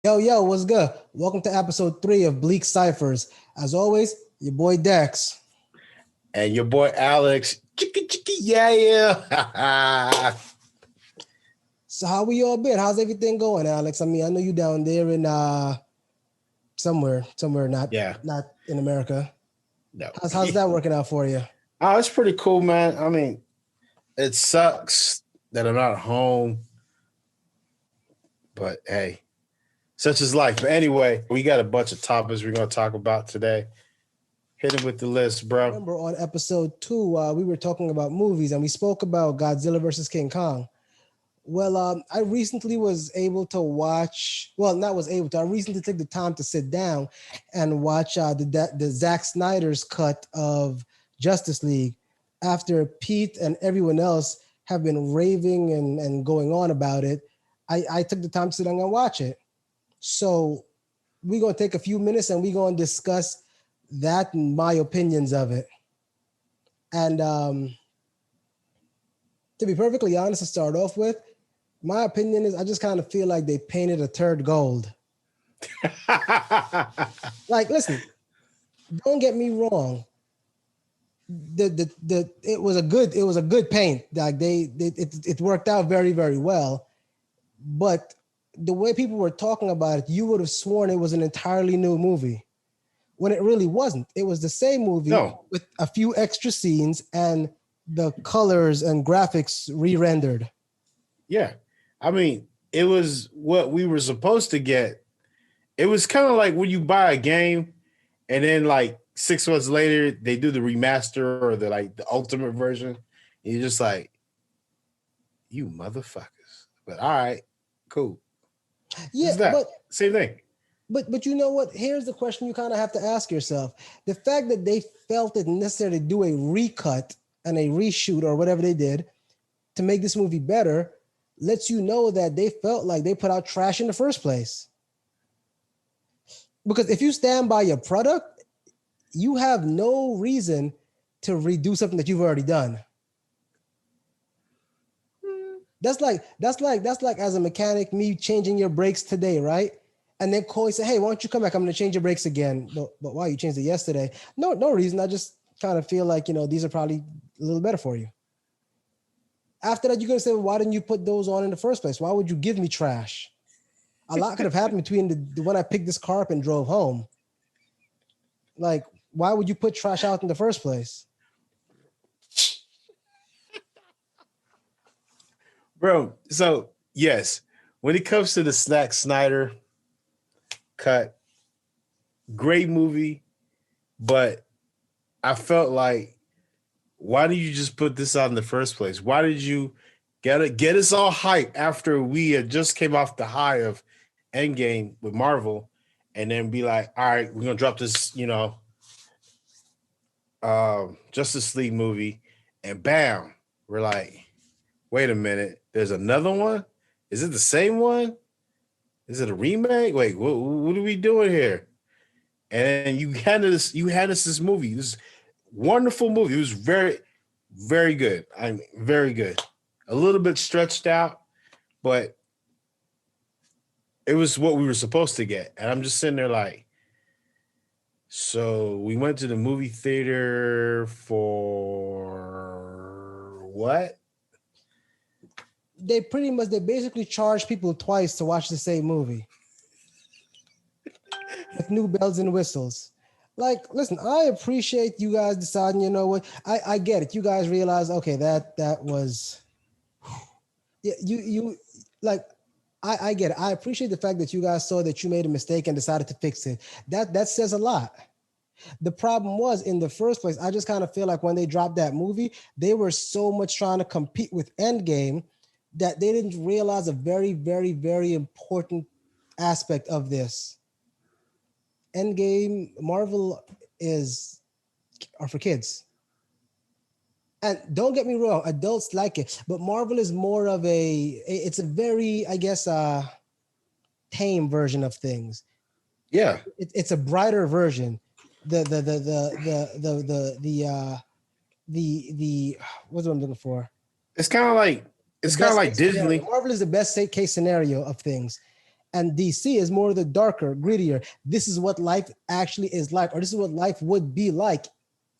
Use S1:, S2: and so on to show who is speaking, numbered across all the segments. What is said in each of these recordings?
S1: Yo, what's good? Welcome to episode 3 of Bleek Cyphers. As always, your boy Dex.
S2: And your boy Alex. Chicka, chicka, yeah.
S1: So how we all been? How's everything going, Alex? I mean, I know you down there in somewhere not
S2: Yeah.
S1: not in America.
S2: No.
S1: How's that working out for you?
S2: Oh, it's pretty cool, man. I mean, it sucks that I'm not home. But hey, such is life. But anyway, we got a bunch of topics we're going to talk about today. Hit it with the list, bro.
S1: Remember on episode 2, we were talking about movies and we spoke about Godzilla versus King Kong. Well, I recently was able to watch. Well, not was able to. I recently took the time to sit down and watch the Zack Snyder's cut of Justice League. After Pete and everyone else have been raving and going on about it, I took the time to sit down and watch it. So we're gonna take a few minutes and we're gonna discuss that and my opinions of it. And to be perfectly honest, to start off with, my opinion is I just kind of feel like they painted a turd gold. Like, listen, don't get me wrong. It was a good paint. Like it worked out very, very well. But the way people were talking about it, you would have sworn it was an entirely new movie. When it really wasn't. It was the same movie with a few extra scenes and the colors and graphics re-rendered.
S2: Yeah. I mean, it was what we were supposed to get. It was kind of like when you buy a game and then like 6 months later they do the remaster or the ultimate version. And you're just like, you motherfuckers. But all right, cool.
S1: Yeah, but
S2: same thing.
S1: But you know what? Here's the question you kind of have to ask yourself. The fact that they felt it necessary to do a recut and a reshoot or whatever they did to make this movie better lets you know that they felt like they put out trash in the first place. Because if you stand by your product, you have no reason to redo something that you've already done. That's like as a mechanic, me changing your brakes today, right? And then call and say, hey, why don't you come back? I'm going to change your brakes again. But why? You changed it yesterday. No reason. I just kind of feel like, these are probably a little better for you. After that, you're going to say, well, why didn't you put those on in the first place? Why would you give me trash? A lot could have happened between the when I picked this car up and drove home. Like, why would you put trash out in the first place?
S2: Bro, so yes, when it comes to the Zack Snyder cut, great movie, but I felt like, why did you just put this out in the first place? Why did you get us all hyped after we had just came off the high of Endgame with Marvel, and then be like, all right, we're gonna drop this, Justice League movie, and bam, we're like, wait a minute, there's another one? Is it the same one? Is it a remake? Wait, what are we doing here? And you handed us this movie, this wonderful movie. It was very, very good. I mean, very good. A little bit stretched out, but it was what we were supposed to get. And I'm just sitting there like, so we went to the movie theater for what?
S1: They basically charge people twice to watch the same movie with new bells and whistles. Like, listen, I appreciate you guys deciding, you know what? I get it. You guys realize, okay, that was, yeah, you like, I get it. I appreciate the fact that you guys saw that you made a mistake and decided to fix it. That says a lot. The problem was, in the first place, I just kind of feel like when they dropped that movie, they were so much trying to compete with Endgame that they didn't realize a very, very, very important aspect of this. Endgame, Marvel are for kids. And don't get me wrong, adults like it, but Marvel is more of it's a very, I guess, tame version of things.
S2: Yeah.
S1: It's a brighter version. The what's what I'm looking for?
S2: It's kind of like Disney.
S1: Marvel is the best case scenario of things. And DC is more the darker, grittier. This is what life actually is like, or this is what life would be like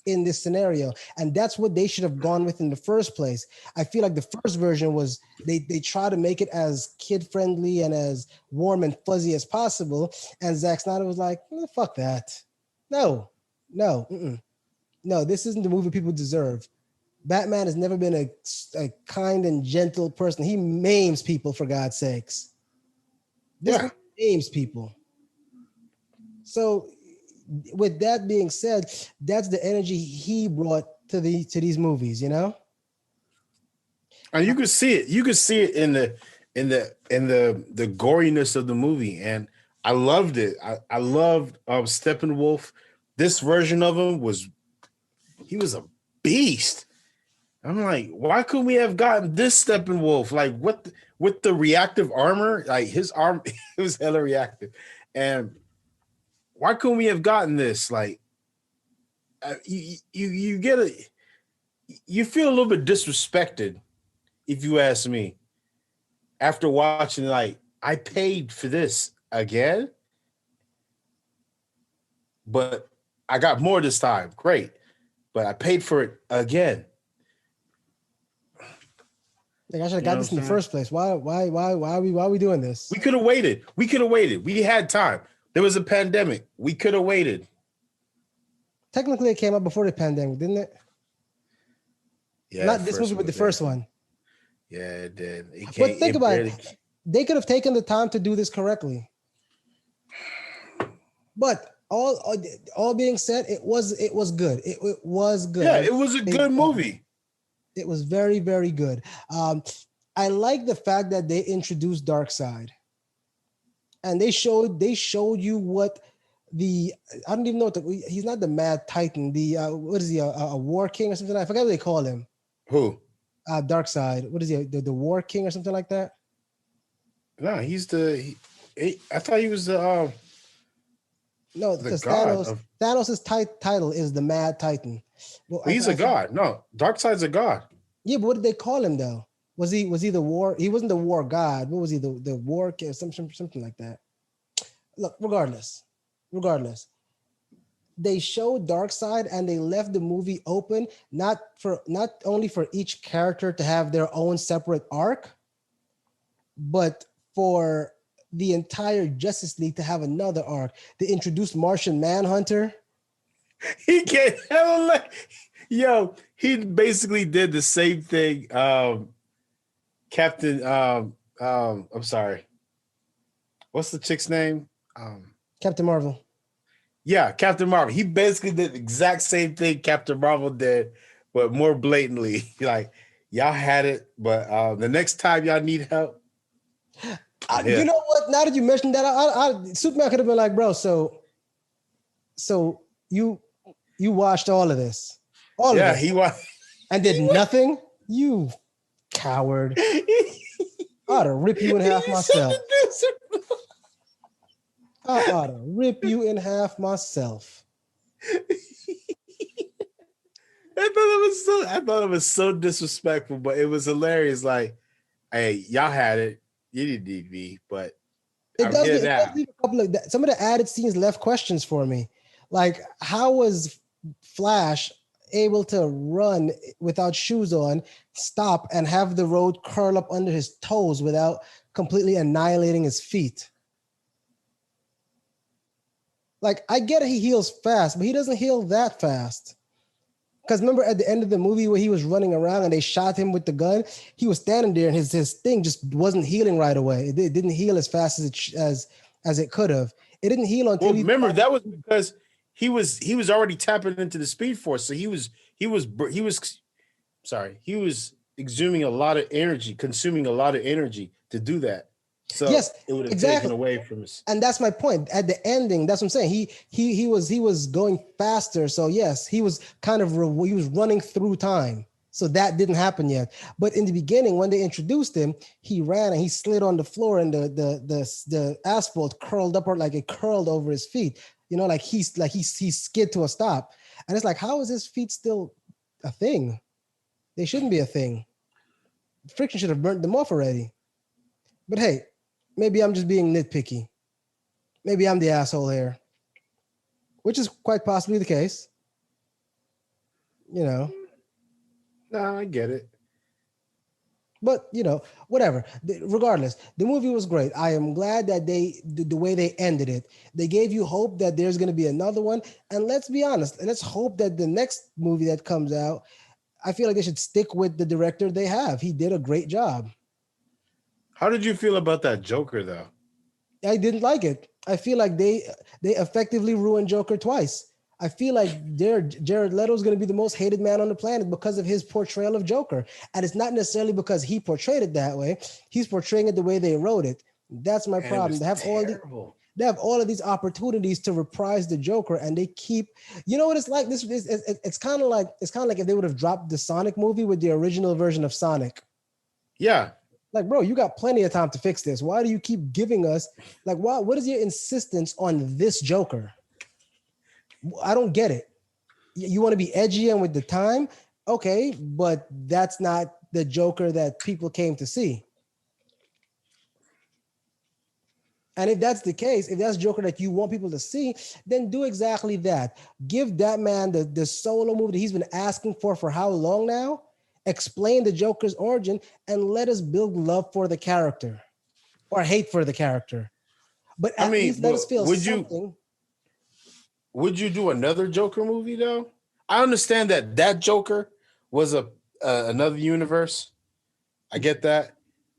S1: in this scenario. And that's what they should have gone with in the first place. I feel like the first version was they try to make it as kid friendly and as warm and fuzzy as possible. And Zack Snyder was like, fuck that. No, no, no, this isn't the movie people deserve. Batman has never been a kind and gentle person. He maims people, for God's sakes. This movie maims people. So with that being said, that's the energy he brought to these movies, you know?
S2: And you could see it. You could see it in the goriness of the movie. And I loved it. I loved Steppenwolf. This version of him he was a beast. I'm like, why couldn't we have gotten this Steppenwolf? Like with the reactive armor, like his arm, it was hella reactive. And why couldn't we have gotten this? Like, you get you feel a little bit disrespected, if you ask me, after watching, like, I paid for this again, but I got more this time. Great. But I paid for it again.
S1: Like, I should have got this in the first place. Why are we doing this?
S2: We could have waited. We had time. There was a pandemic. We could have waited.
S1: Technically, it came out before the pandemic, didn't it?
S2: Yeah.
S1: Not this movie, but the first one.
S2: Yeah, it did.
S1: But think about it. They could have taken the time to do this correctly. But all being said, it was good. It was good.
S2: Yeah, it was a good movie.
S1: It was very, very good. I like the fact that they introduced Darkseid, and they showed you what I don't even know he's not the Mad Titan. What is he? A War King or something? I forgot what they call him.
S2: Who?
S1: Darkseid. What is he? The War King or something like that?
S2: No, he's I thought he was the.
S1: No, because Thanos' title is the Mad Titan.
S2: Well, he's a god. No, Darkseid's a god.
S1: Yeah, but what did they call him though? Was he the war? He wasn't the war god. What was he? The war king? Something like that. Look, regardless, they showed Darkseid and they left the movie open, not only for each character to have their own separate arc, but for the entire Justice League to have another arc. They introduced Martian Manhunter.
S2: He can't he basically did the same thing. Captain I'm sorry. What's the chick's name?
S1: Captain Marvel.
S2: Yeah, Captain Marvel. He basically did the exact same thing Captain Marvel did, but more blatantly. Like, y'all had it, but the next time y'all need help.
S1: You know what? Now that you mentioned that, Superman could have been like, bro, so you watched all of this. All of it.
S2: He watched.
S1: And did nothing? You coward. I ought to rip you in half myself. I ought to rip you in half myself.
S2: I thought it was so disrespectful, but it was hilarious. Like, hey, y'all had it. You didn't need me, but
S1: it does leave a couple of some of the added scenes left questions for me. Like, how was Flash able to run without shoes on, stop, and have the road curl up under his toes without completely annihilating his feet? Like, I get it, he heals fast, but he doesn't heal that fast. Because remember at the end of the movie where he was running around and they shot him with the gun, he was standing there and his thing just wasn't healing right away. It didn't heal as fast as it could have. It didn't heal until.
S2: Well, remember that was because he was already tapping into the Speed Force, so he was exhuming a lot of energy, consuming a lot of energy to do that. So
S1: yes,
S2: it would have taken away from us.
S1: And that's my point. At the ending, that's what I'm saying. He was going faster. So yes, he was he was running through time. So that didn't happen yet. But in the beginning, when they introduced him, he ran and he slid on the floor, and the asphalt curled up, or like it curled over his feet. You know, like he skid to a stop. And it's like, how is his feet still a thing? They shouldn't be a thing. Friction should have burnt them off already. But hey, Maybe I'm just being nitpicky. Maybe I'm the asshole here, which is quite possibly the case. You know,
S2: No, I get it.
S1: but whatever. Regardless, the movie was great. I am glad that the way they ended it, they gave you hope that there's going to be another one. And let's be honest, let's hope that the next movie that comes out, I feel like they should stick with the director they have. He did a great job.
S2: How did you feel about that Joker though?
S1: I didn't like it. I feel like they effectively ruined Joker twice. I feel like Jared Leto is going to be the most hated man on the planet because of his portrayal of Joker, and it's not necessarily because he portrayed it that way. He's portraying it the way they wrote it. That's my problem. They have
S2: terrible.
S1: they have all of these opportunities to reprise the Joker, and they keep. You know what it's like? It's kind of like if they would have dropped the Sonic movie with the original version of Sonic.
S2: Yeah.
S1: Like, bro, you got plenty of time to fix this. Why do you keep giving us what is your insistence on this Joker? I don't get it. You want to be edgy and with the time? Okay, but that's not the Joker that people came to see. And if that's the case, if that's Joker that you want people to see, then do exactly that. Give that man the solo movie that he's been asking for how long now? Explain the Joker's origin and let us build love for the character or hate for the character. But at least let us feel something.
S2: Would you do another Joker movie though? I understand that Joker was another universe. I get that.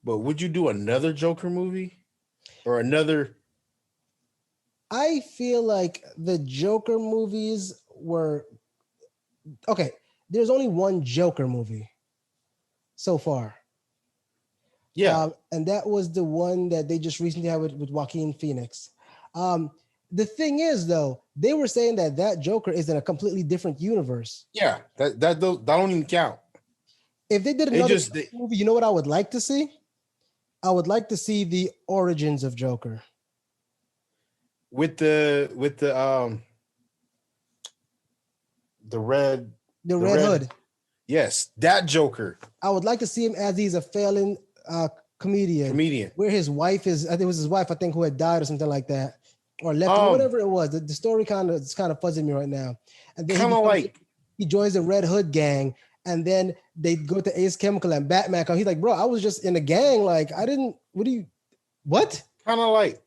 S2: But would you do another Joker movie? Or another?
S1: I feel like the Joker movies were okay. There's only one Joker movie so far.
S2: Yeah.
S1: And that was the one that they just recently had with Joaquin Phoenix. The thing is, though, they were saying that Joker is in a completely different universe.
S2: Yeah, that don't even count.
S1: If they did another movie, you know what I would like to see? I would like to see the origins of Joker.
S2: With the red
S1: hood.
S2: Yes, that Joker.
S1: I would like to see him as he's a failing comedian. Where his wife is, I think it was his wife, I think, who had died or something like that. Or left him, whatever it was. The story it's kind of fuzzing me right now. And then he joins the Red Hood gang, and then they go to Ace Chemical and Batman. He's like, bro, I was just in a gang. Like, I didn't. What?
S2: Kind of like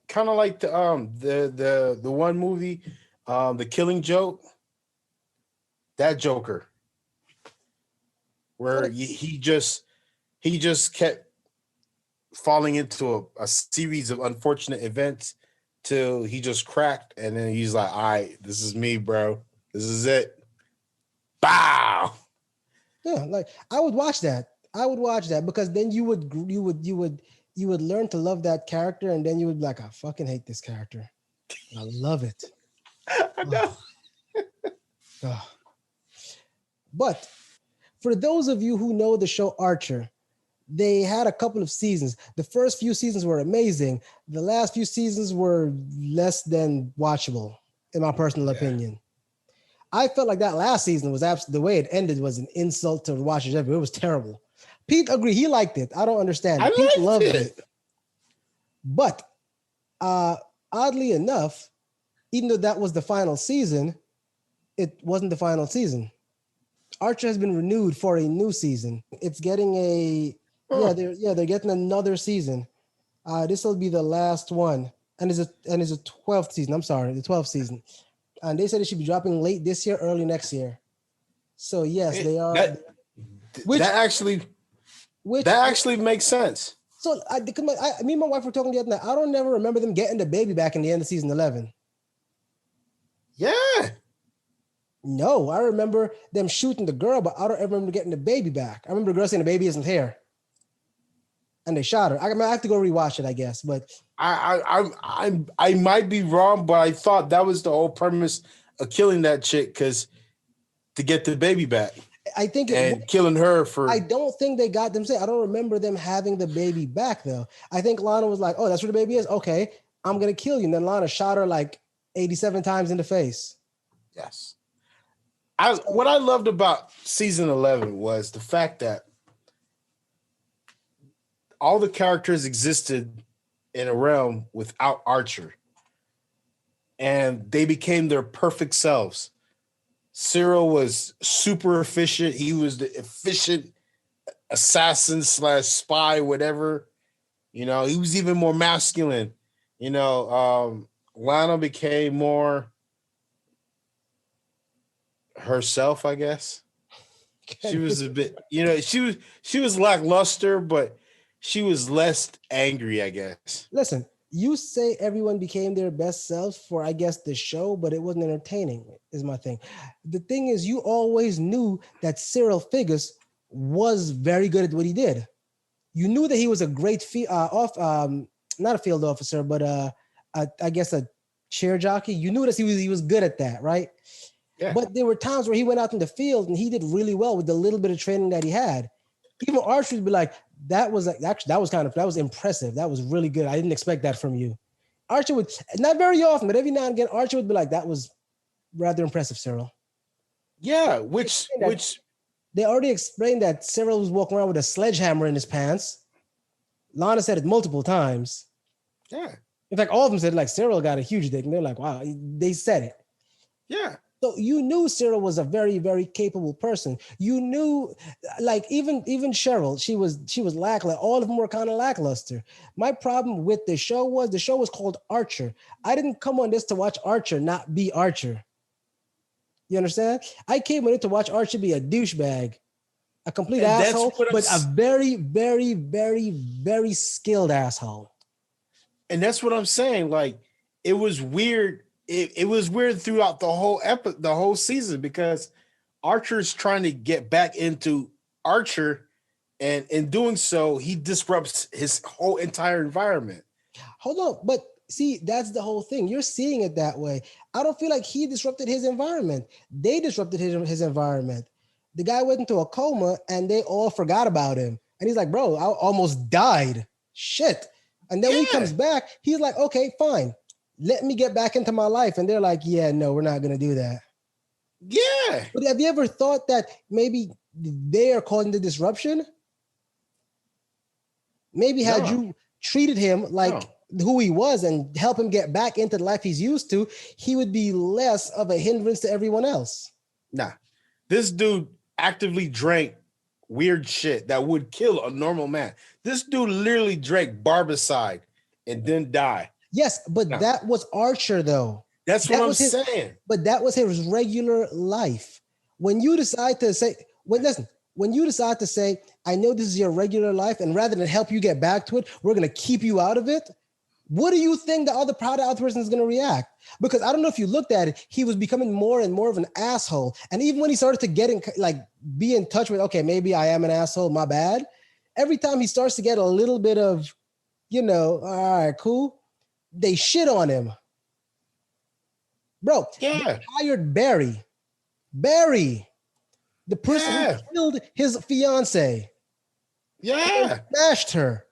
S2: the one movie, The Killing Joke. That Joker, where he just kept falling into a series of unfortunate events till he just cracked, and then he's like, all right, this is me, bro. This is it. Bow.
S1: Yeah, like I would watch that. I would watch that because then you would learn to love that character, and then you would be like, I fucking hate this character. I love it.
S2: I know.
S1: Oh. But for those of you who know the show Archer, they had a couple of seasons. The first few seasons were amazing. The last few seasons were less than watchable, in my personal opinion. I felt like that last season was the way it ended was an insult to watchers everywhere. It was terrible. Pete agreed. He liked it. I don't understand. Pete loved it. But oddly enough, even though that was the final season, it wasn't the final season. Archer has been renewed for a new season. It's getting they're getting another season. This will be the last one, and it's a 12th season. I'm sorry, the 12th season. And they said it should be dropping late this year, early next year. So yes, they are.
S2: That actually makes sense.
S1: So me and my wife were talking the other night. I don't never remember them getting the baby back in the end of season 11.
S2: Yeah.
S1: No, I remember them shooting the girl, but I don't ever remember getting the baby back. I remember the girl saying the baby isn't here, and they shot her. I have to go rewatch it, I guess. But
S2: I might be wrong, but I thought that was the whole premise of killing that chick to get the baby back.
S1: I think
S2: killing her for.
S1: I don't think they got them saying. I don't remember them having the baby back though. I think Lana was like, "Oh, that's where the baby is. Okay, I'm gonna kill you." And then Lana shot her like 87 times in the face.
S2: Yes. What I loved about season 11 was the fact that all the characters existed in a realm without Archer, and they became their perfect selves. Cyril was super efficient. He was the efficient assassin slash spy, whatever. He was even more masculine. Lana became more herself, I guess. She was a bit, she was lackluster, but she was less angry, I guess.
S1: Listen, you say everyone became their best selves for, I guess, the show, but it wasn't entertaining, is my thing. The thing is, you always knew that Cyril Figgis was very good at what he did. You knew that he was a great not a field officer, but I guess a chair jockey. You knew that he was good at that, right?
S2: Yeah.
S1: But there were times where he went out in the field and he did really well with the little bit of training that he had. Even Archer would be like, that was impressive. That was really good. I didn't expect that from you. Archer would, not very often, but every now and again, Archer would be like, that was rather impressive, Cyril.
S2: Yeah, which
S1: they already explained that Cyril was walking around with a sledgehammer in his pants. Lana said it multiple times.
S2: Yeah.
S1: In fact, all of them said like Cyril got a huge dick, and they're like, wow, they said it.
S2: Yeah.
S1: So you knew Cyril was a very, very capable person. You knew, like even Cheryl, she was lackluster. All of them were kind of lackluster. My problem with the show was called Archer. I didn't come on this to watch Archer not be Archer. You understand? I came on it to watch Archer be a douchebag, a complete asshole, but a very, very, very, very skilled asshole.
S2: And that's what I'm saying. Like, it was weird. It was weird throughout the whole season, because Archer's trying to get back into Archer, and in doing so, he disrupts his whole entire environment.
S1: Hold on, but see, that's the whole thing. You're seeing it that way. I don't feel like he disrupted his environment. They disrupted his environment. The guy went into a coma and they all forgot about him. And he's like, bro, I almost died. Shit. And then when he comes back, he's like, okay, fine. Let me get back into my life. And they're like, yeah, no, we're not going to do that.
S2: Yeah.
S1: But have you ever thought that maybe they are causing the disruption? Maybe had you treated him like who he was and help him get back into the life he's used to, he would be less of a hindrance to everyone else.
S2: Nah. This dude actively drank weird shit that would kill a normal man. This dude literally drank barbicide and then die.
S1: Yes, but that was Archer, though.
S2: That's what I'm saying.
S1: But that was his regular life. When you decide to say, when you decide to say, I know this is your regular life, and rather than help you get back to it, we're going to keep you out of it. What do you think the other person is going to react? Because I don't know if you looked at it, he was becoming more and more of an asshole. And even when he started to be in touch with, okay, maybe I am an asshole, my bad. Every time he starts to get a little bit of, all right, cool, they shit on him. Bro, they hired Barry, the person who killed his fiance.
S2: Yeah.
S1: Smashed her.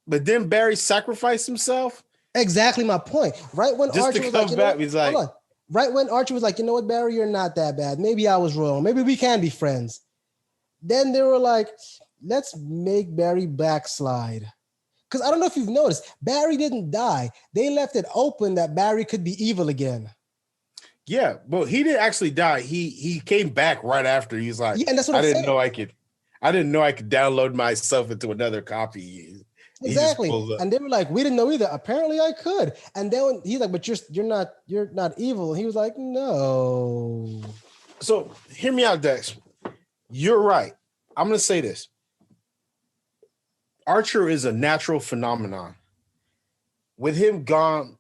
S2: But then Barry sacrificed himself?
S1: Exactly my point. Right when
S2: Just
S1: Archer
S2: to
S1: was
S2: come
S1: like,
S2: back, he's like, hold on.
S1: Right when Archer was like, you know what, Barry, you're not that bad. Maybe I was wrong. Maybe we can be friends. Then they were like, let's make Barry backslide. Because I don't know if you've noticed, Barry didn't die. They left it open that Barry could be evil again.
S2: Yeah, but he didn't actually die. He came back right after. He was like,
S1: yeah, and that's what
S2: I didn't know I could download myself into another copy.
S1: Exactly. And they were like, we didn't know either. Apparently I could. And then he's like, but you're not evil. And he was like, no.
S2: So hear me out, Dex. You're right. I'm going to say this. Archer is a natural phenomenon. With him gone,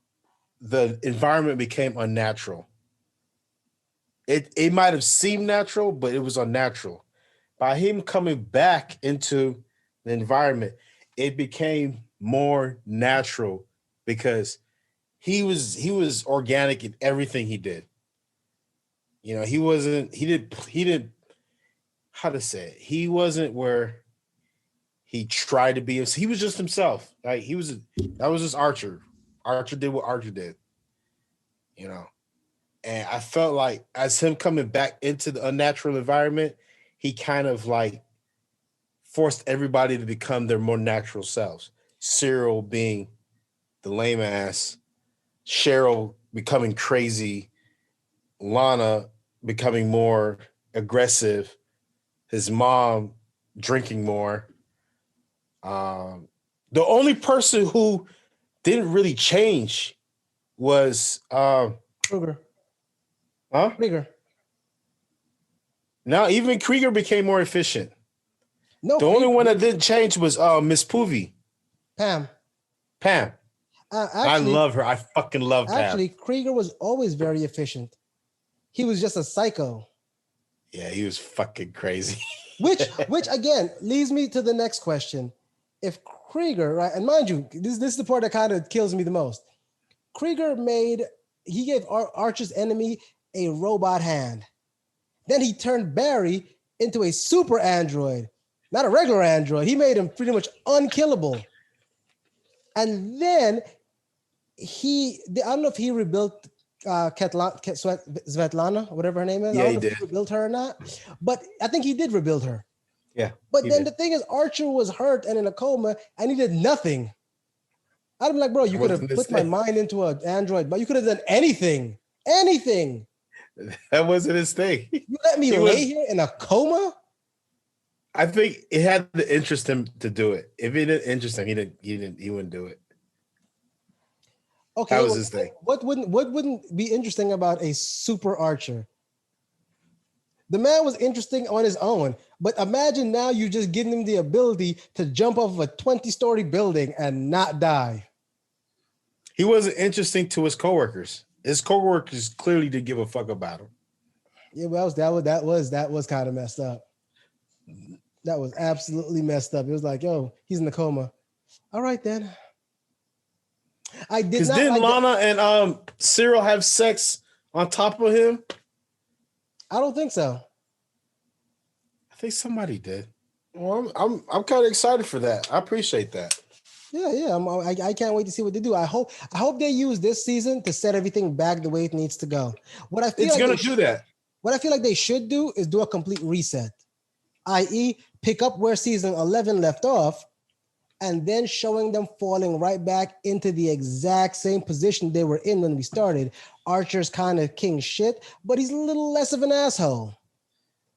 S2: the environment became unnatural. It might have seemed natural, but it was unnatural. By him coming back into the environment, it became more natural because he was organic in everything he did. He didn't how to say it. He wasn't where he tried to be. He was just himself. Like that was just Archer. Archer did what Archer did. And I felt like as him coming back into the unnatural environment, he kind of like forced everybody to become their more natural selves. Cyril being the lame ass, Cheryl becoming crazy, Lana becoming more aggressive, his mom drinking more. The only person who didn't really change was
S1: Kruger.
S2: huh?
S1: Krieger.
S2: No, even Krieger became more efficient.
S1: No,
S2: The only one that didn't change was Miss Poovy.
S1: Pam.
S2: Pam. I
S1: Actually,
S2: love her. I fucking love Pam.
S1: Krieger was always very efficient. He was just a psycho.
S2: Yeah, he was fucking crazy.
S1: Which again leads me to the next question. If Krieger, right, and mind you, this is the part that kind of kills me the most. Krieger gave Archer's enemy a robot hand. Then he turned Barry into a super android, not a regular android. He made him pretty much unkillable. And then I don't know if he rebuilt Svetlana, whatever her name is.
S2: Yeah,
S1: I don't
S2: he
S1: know
S2: did.
S1: if he rebuilt her or not, but I think he did rebuild her.
S2: Yeah.
S1: But then the thing is, Archer was hurt and in a coma, and he did nothing. I'd be like, bro, you could have put my mind into an android, but you could have done anything. Anything.
S2: That wasn't his thing.
S1: You let me lay here in a coma?
S2: I think it had to interest him to do it. If it didn't interest him, he wouldn't do it.
S1: Okay.
S2: That was his thing.
S1: What wouldn't be interesting about a super Archer? The man was interesting on his own, but imagine now you just giving him the ability to jump off of a 20-story building and not die.
S2: He wasn't interesting to his coworkers. His coworkers clearly didn't give a fuck about him.
S1: Yeah, well, that was kind of messed up. That was absolutely messed up. It was like, yo, he's in the coma. All right then. I did not.
S2: Because didn't Lana and Cyril have sex on top of him?
S1: I don't think so.
S2: I think somebody did. Well, I'm kind of excited for that. I appreciate that.
S1: Yeah. I can't wait to see what they do. I hope they use this season to set everything back the way it needs to go. What I feel
S2: it's
S1: like
S2: gonna do that.
S1: What I feel like they should do is do a complete reset, i.e., pick up where season 11 left off, and then showing them falling right back into the exact same position they were in when we started. Archer's kind of king shit, but he's a little less of an asshole.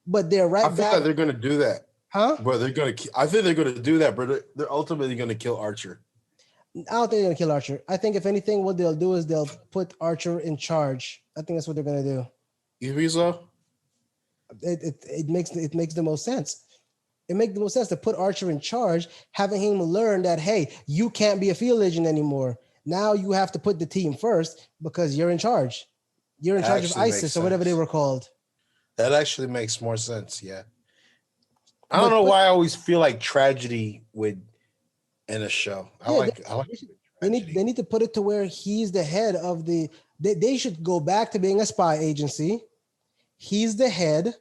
S1: But they're right back.
S2: I feel like they're gonna do that.
S1: Huh?
S2: But I think they're gonna do that, but they're ultimately gonna kill Archer.
S1: I don't think they're gonna kill Archer. I think if anything, what they'll do is they'll put Archer in charge. I think that's what they're gonna do.
S2: You think so?
S1: It makes the most sense. It makes the most sense to put Archer in charge, having him learn that, hey, you can't be a field agent anymore. Now you have to put the team first because you're in charge. You're in charge of ISIS or whatever they were called.
S2: That actually makes more sense. Yeah. I don't know why I always feel like tragedy would in a show.
S1: They need to put it to where he's the head of the. They should go back to being a spy agency. He's the head.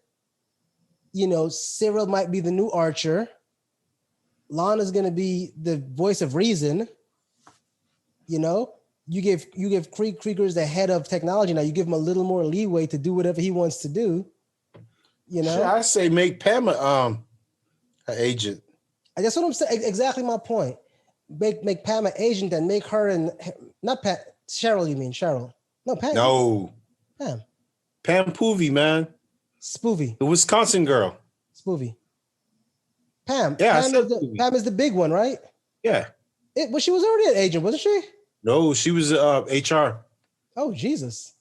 S1: You know, Cyril might be the new Archer. Lana's gonna be the voice of reason. You know, you give Krieger's the head of technology now. You give him a little more leeway to do whatever he wants to do. You know,
S2: I say make Pam an agent.
S1: That's what I'm saying. Exactly my point. Make Pam an agent and make her not Pat Cheryl. You mean Cheryl? No, Pam.
S2: No, Pam Poovy, man.
S1: Spoovy.
S2: The Wisconsin girl.
S1: Spoovy. Pam.
S2: Yeah,
S1: Pam is the big one, right?
S2: Yeah.
S1: Well, she was already an agent, wasn't she?
S2: No, she was HR.
S1: Oh, Jesus.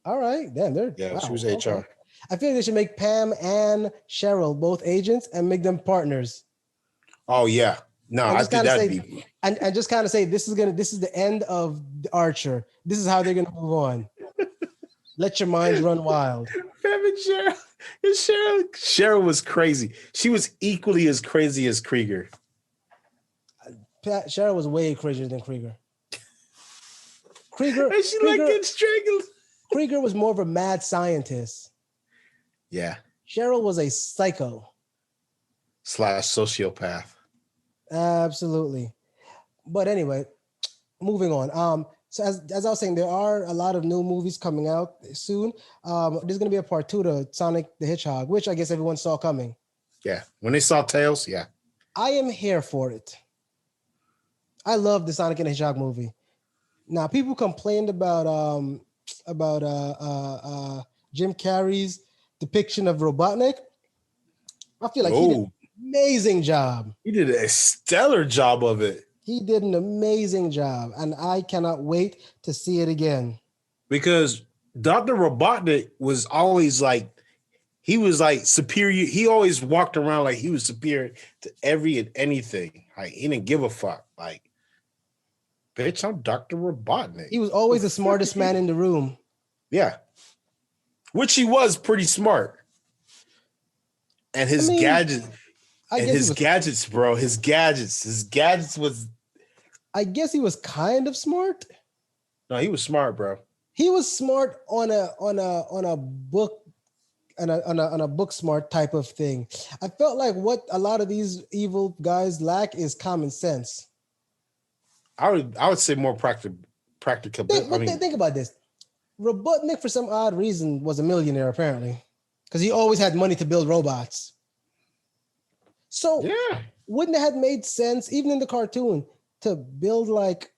S1: All right. Damn, wow,
S2: she was HR.
S1: Okay. I feel like they should make Pam and Cheryl both agents and make them partners.
S2: Oh, yeah. No, I think that'd be.
S1: And just kind of say, this is the end of Archer. This is how they're going to move on. Let your minds run wild.
S2: Pam and Cheryl was crazy. She was equally as crazy as Krieger.
S1: Cheryl was way crazier than Krieger.
S2: And she like getting strangled.
S1: Krieger was more of a mad scientist.
S2: Yeah.
S1: Cheryl was a psycho.
S2: / sociopath. Absolutely.
S1: But anyway, moving on. So as I was saying, there are a lot of new movies coming out soon. There's going to be a part 2 to Sonic the Hedgehog, which I guess everyone saw coming.
S2: Yeah. When they saw Tails, yeah.
S1: I am here for it. I love the Sonic and the Hedgehog movie. Now, people complained about Jim Carrey's depiction of Robotnik. I feel like he did
S2: Oh,
S1: an amazing job.
S2: he did a stellar job of it
S1: He did an amazing job, and I cannot wait to see it again.
S2: because Dr. Robotnik was always like, he was like superior. He always walked around like he was superior to every and anything. Like he didn't give a fuck. Like, bitch, I'm Dr. Robotnik.
S1: He was always the smartest man in the room.
S2: Yeah. Which he was pretty smart. And his
S1: I mean,
S2: gadgets
S1: I
S2: and
S1: guess
S2: his gadgets, bro. His gadgets was
S1: I guess he was kind of smart.
S2: no, he was smart, bro.
S1: He was smart on a book on a book smart type of thing. I felt like what a lot of these evil guys lack is common sense.
S2: I would say more practical.
S1: Think about this. Robotnik, for some odd reason, was a millionaire apparently, because he always had money to build robots. So
S2: yeah.
S1: wouldn't it have made sense, even in the cartoon, to build like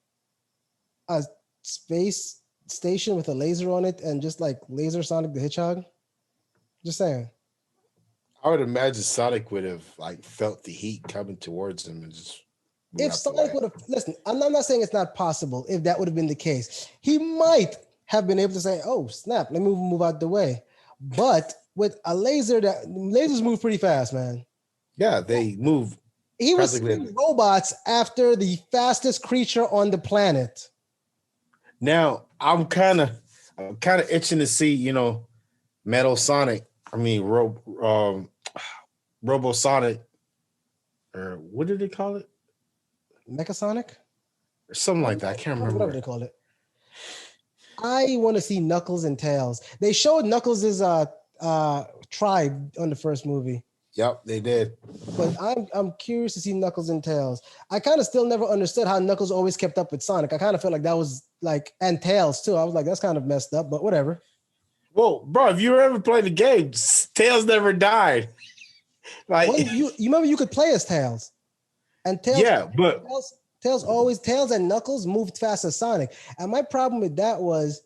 S1: a space station with a laser on it and just like laser Sonic the Hedgehog? Just saying.
S2: I would imagine Sonic would have like felt the heat coming towards him and just
S1: If Sonic would have listen, I'm not saying it's not possible. If that would have been the case, he might have been able to say, "Oh snap, let me move out the way." But with a laser, lasers move pretty fast, man.
S2: Yeah, they move.
S1: He was sending robots after the fastest creature on the planet.
S2: Now I'm kind of itching to see, Metal Sonic. I mean, Robo Sonic, or what did they call it?
S1: Mechasonic?
S2: Or something like that. I can't remember.
S1: Whatever they call it. I want to see Knuckles and Tails. They showed Knuckles' tribe on the first movie.
S2: Yep, they did.
S1: But I'm curious to see Knuckles and Tails. I kind of still never understood how Knuckles always kept up with Sonic. I kind of felt like that was like, and Tails too. I was like, that's kind of messed up, but whatever.
S2: Well, bro, if you ever played the game, Tails never died. Like
S1: you remember you could play as Tails, and Tails.
S2: Yeah, but
S1: Tails and Knuckles moved fast as Sonic. And my problem with that was,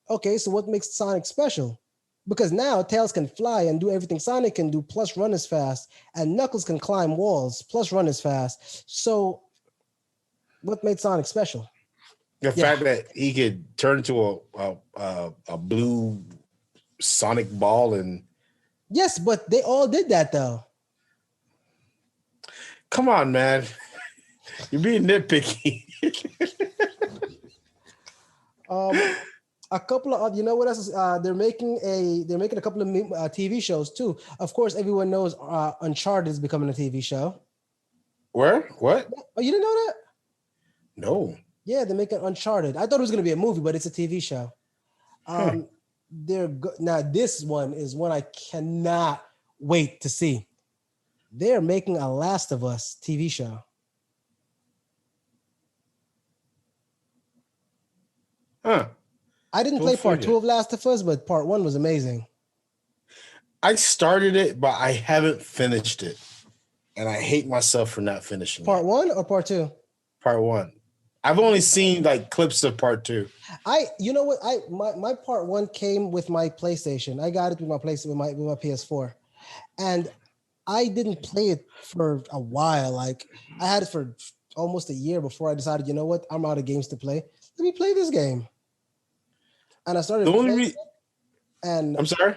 S1: okay, so what makes Sonic special? Because now Tails can fly and do everything Sonic can do, plus run as fast, and Knuckles can climb walls, plus run as fast. So, what made Sonic special?
S2: The fact that he could turn into a blue Sonic ball and
S1: yes, but they all did that though.
S2: Come on, man, you're being nitpicky.
S1: A couple of you know what else? They're making a couple of TV shows too. Of course, everyone knows Uncharted is becoming a TV show.
S2: Where? What?
S1: Oh, you didn't know that?
S2: No.
S1: Yeah, they're making Uncharted. I thought it was going to be a movie, but it's a TV show. Now this one is one I cannot wait to see. They're making a Last of Us TV show.
S2: Huh.
S1: I didn't play part 2 of Last of Us, but part 1 was amazing.
S2: I started it, but I haven't finished it. And I hate myself for not finishing
S1: Part 1 or part 2?
S2: Part 1. I've only seen like clips of part 2.
S1: You know what? My part 1 came with my PlayStation. I got it with my PS4. And I didn't play it for a while. Like I had it for almost a year before I decided, you know what? I'm out of games to play. Let me play this game. And I started and
S2: I'm sorry?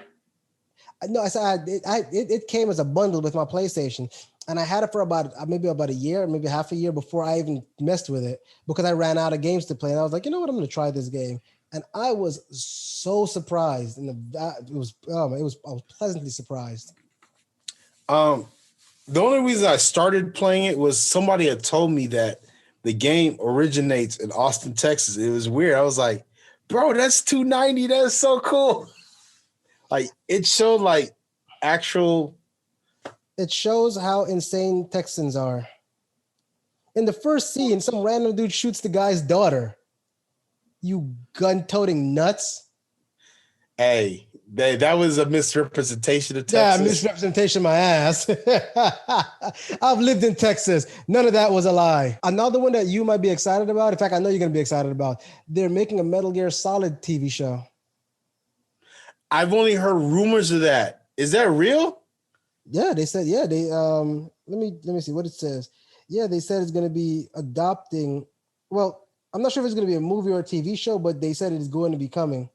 S1: No, I said it came as a bundle with my PlayStation. And I had it for about a year, maybe half a year before I even messed with it because I ran out of games to play. And I was like, you know what? I'm going to try this game. And I was so surprised. And I was pleasantly surprised.
S2: The only reason I started playing it was somebody had told me that the game originates in Austin, Texas. It was weird. I was like, bro, that's 290. That's so cool. Like it showed like actual.
S1: It shows how insane Texans are. In the first scene, some random dude shoots the guy's daughter. You gun-toting nuts.
S2: Hey, That was a misrepresentation of
S1: Yeah,
S2: Texas.
S1: misrepresentation my ass. I've lived in Texas. None of that was a lie. Another one that you might be excited about. In fact, I know you're going to be excited about. They're making a Metal Gear Solid TV show.
S2: I've only heard rumors of that. Is that real?
S1: Yeah, they said, yeah, they let me see what it says. Yeah, they said it's going to be adopting, well, I'm not sure if it's going to be a movie or a TV show, but they said it is going to be coming.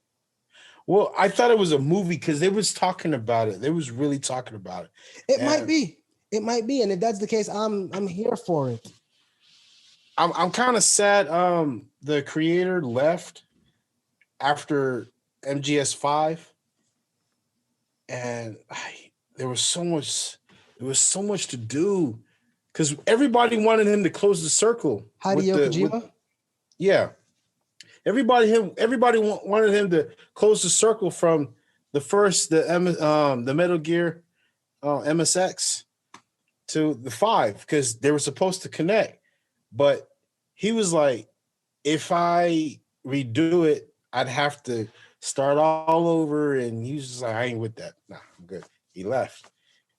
S2: Well, I thought it was a movie because they was talking about it. They was really talking about it.
S1: It might
S2: And
S1: be. It might be, and if that's the case, I'm here for it.
S2: I'm kind of sad the creator left after MGS5, and there was so much to do because everybody wanted him to close the circle.
S1: Hideo Kojima?
S2: Yeah. Everybody wanted him to close the circle from the Metal Gear MSX to the 5 because they were supposed to connect. But he was like, if I redo it, I'd have to start all over. And he was just like, I ain't with that. Nah, I'm good. He left.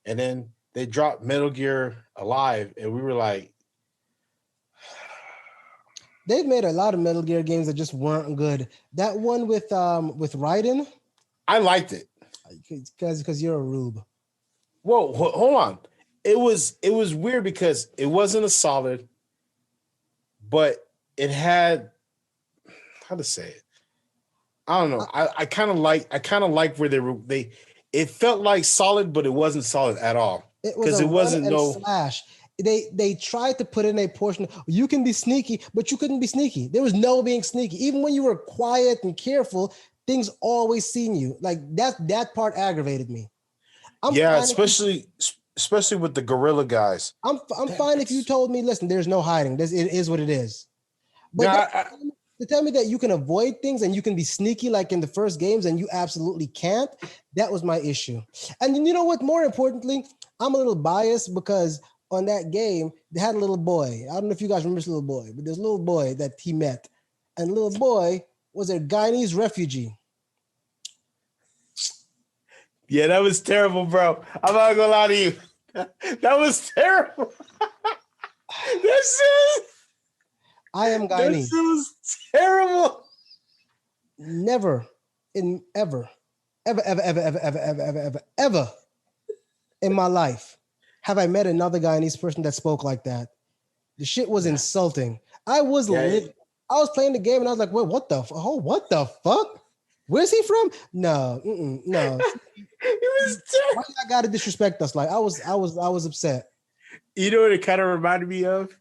S2: And then they dropped Metal Gear Alive, and we were like,
S1: they've made a lot of Metal Gear games that just weren't good. That one with Raiden,
S2: I liked it.
S1: Because you're a rube.
S2: Whoa, hold on. It was weird because it wasn't a solid, but it had, how to say it. I don't know. I kind of like where they it felt like solid, but it wasn't solid at all.
S1: Because it wasn't slash. They tried to put in a portion. You can be sneaky, but you couldn't be sneaky. There was no being sneaky. Even when you were quiet and careful, things always seen you. Like that part aggravated me.
S2: Especially with the gorilla guys.
S1: I'm fine if you told me, listen, there's no hiding. It is what it is. But to tell me that you can avoid things and you can be sneaky like in the first games and you absolutely can't, that was my issue. And you know what? More importantly, I'm a little biased because on that game, they had a little boy. I don't know if you guys remember this little boy, but there's a little boy that he met. And the little boy was a Guyanese refugee.
S2: Yeah, that was terrible, bro. I'm not gonna lie to you. That was terrible.
S1: I am Guyanese.
S2: This was terrible.
S1: Never ever in my life have I met another Guyanese person that spoke like that. The shit was insulting. I was playing the game and I was like, wait, what the fuck? Where's he from? No. It was terrible. Why y'all gotta disrespect us? Like I was upset.
S2: You know what it kind of reminded me of?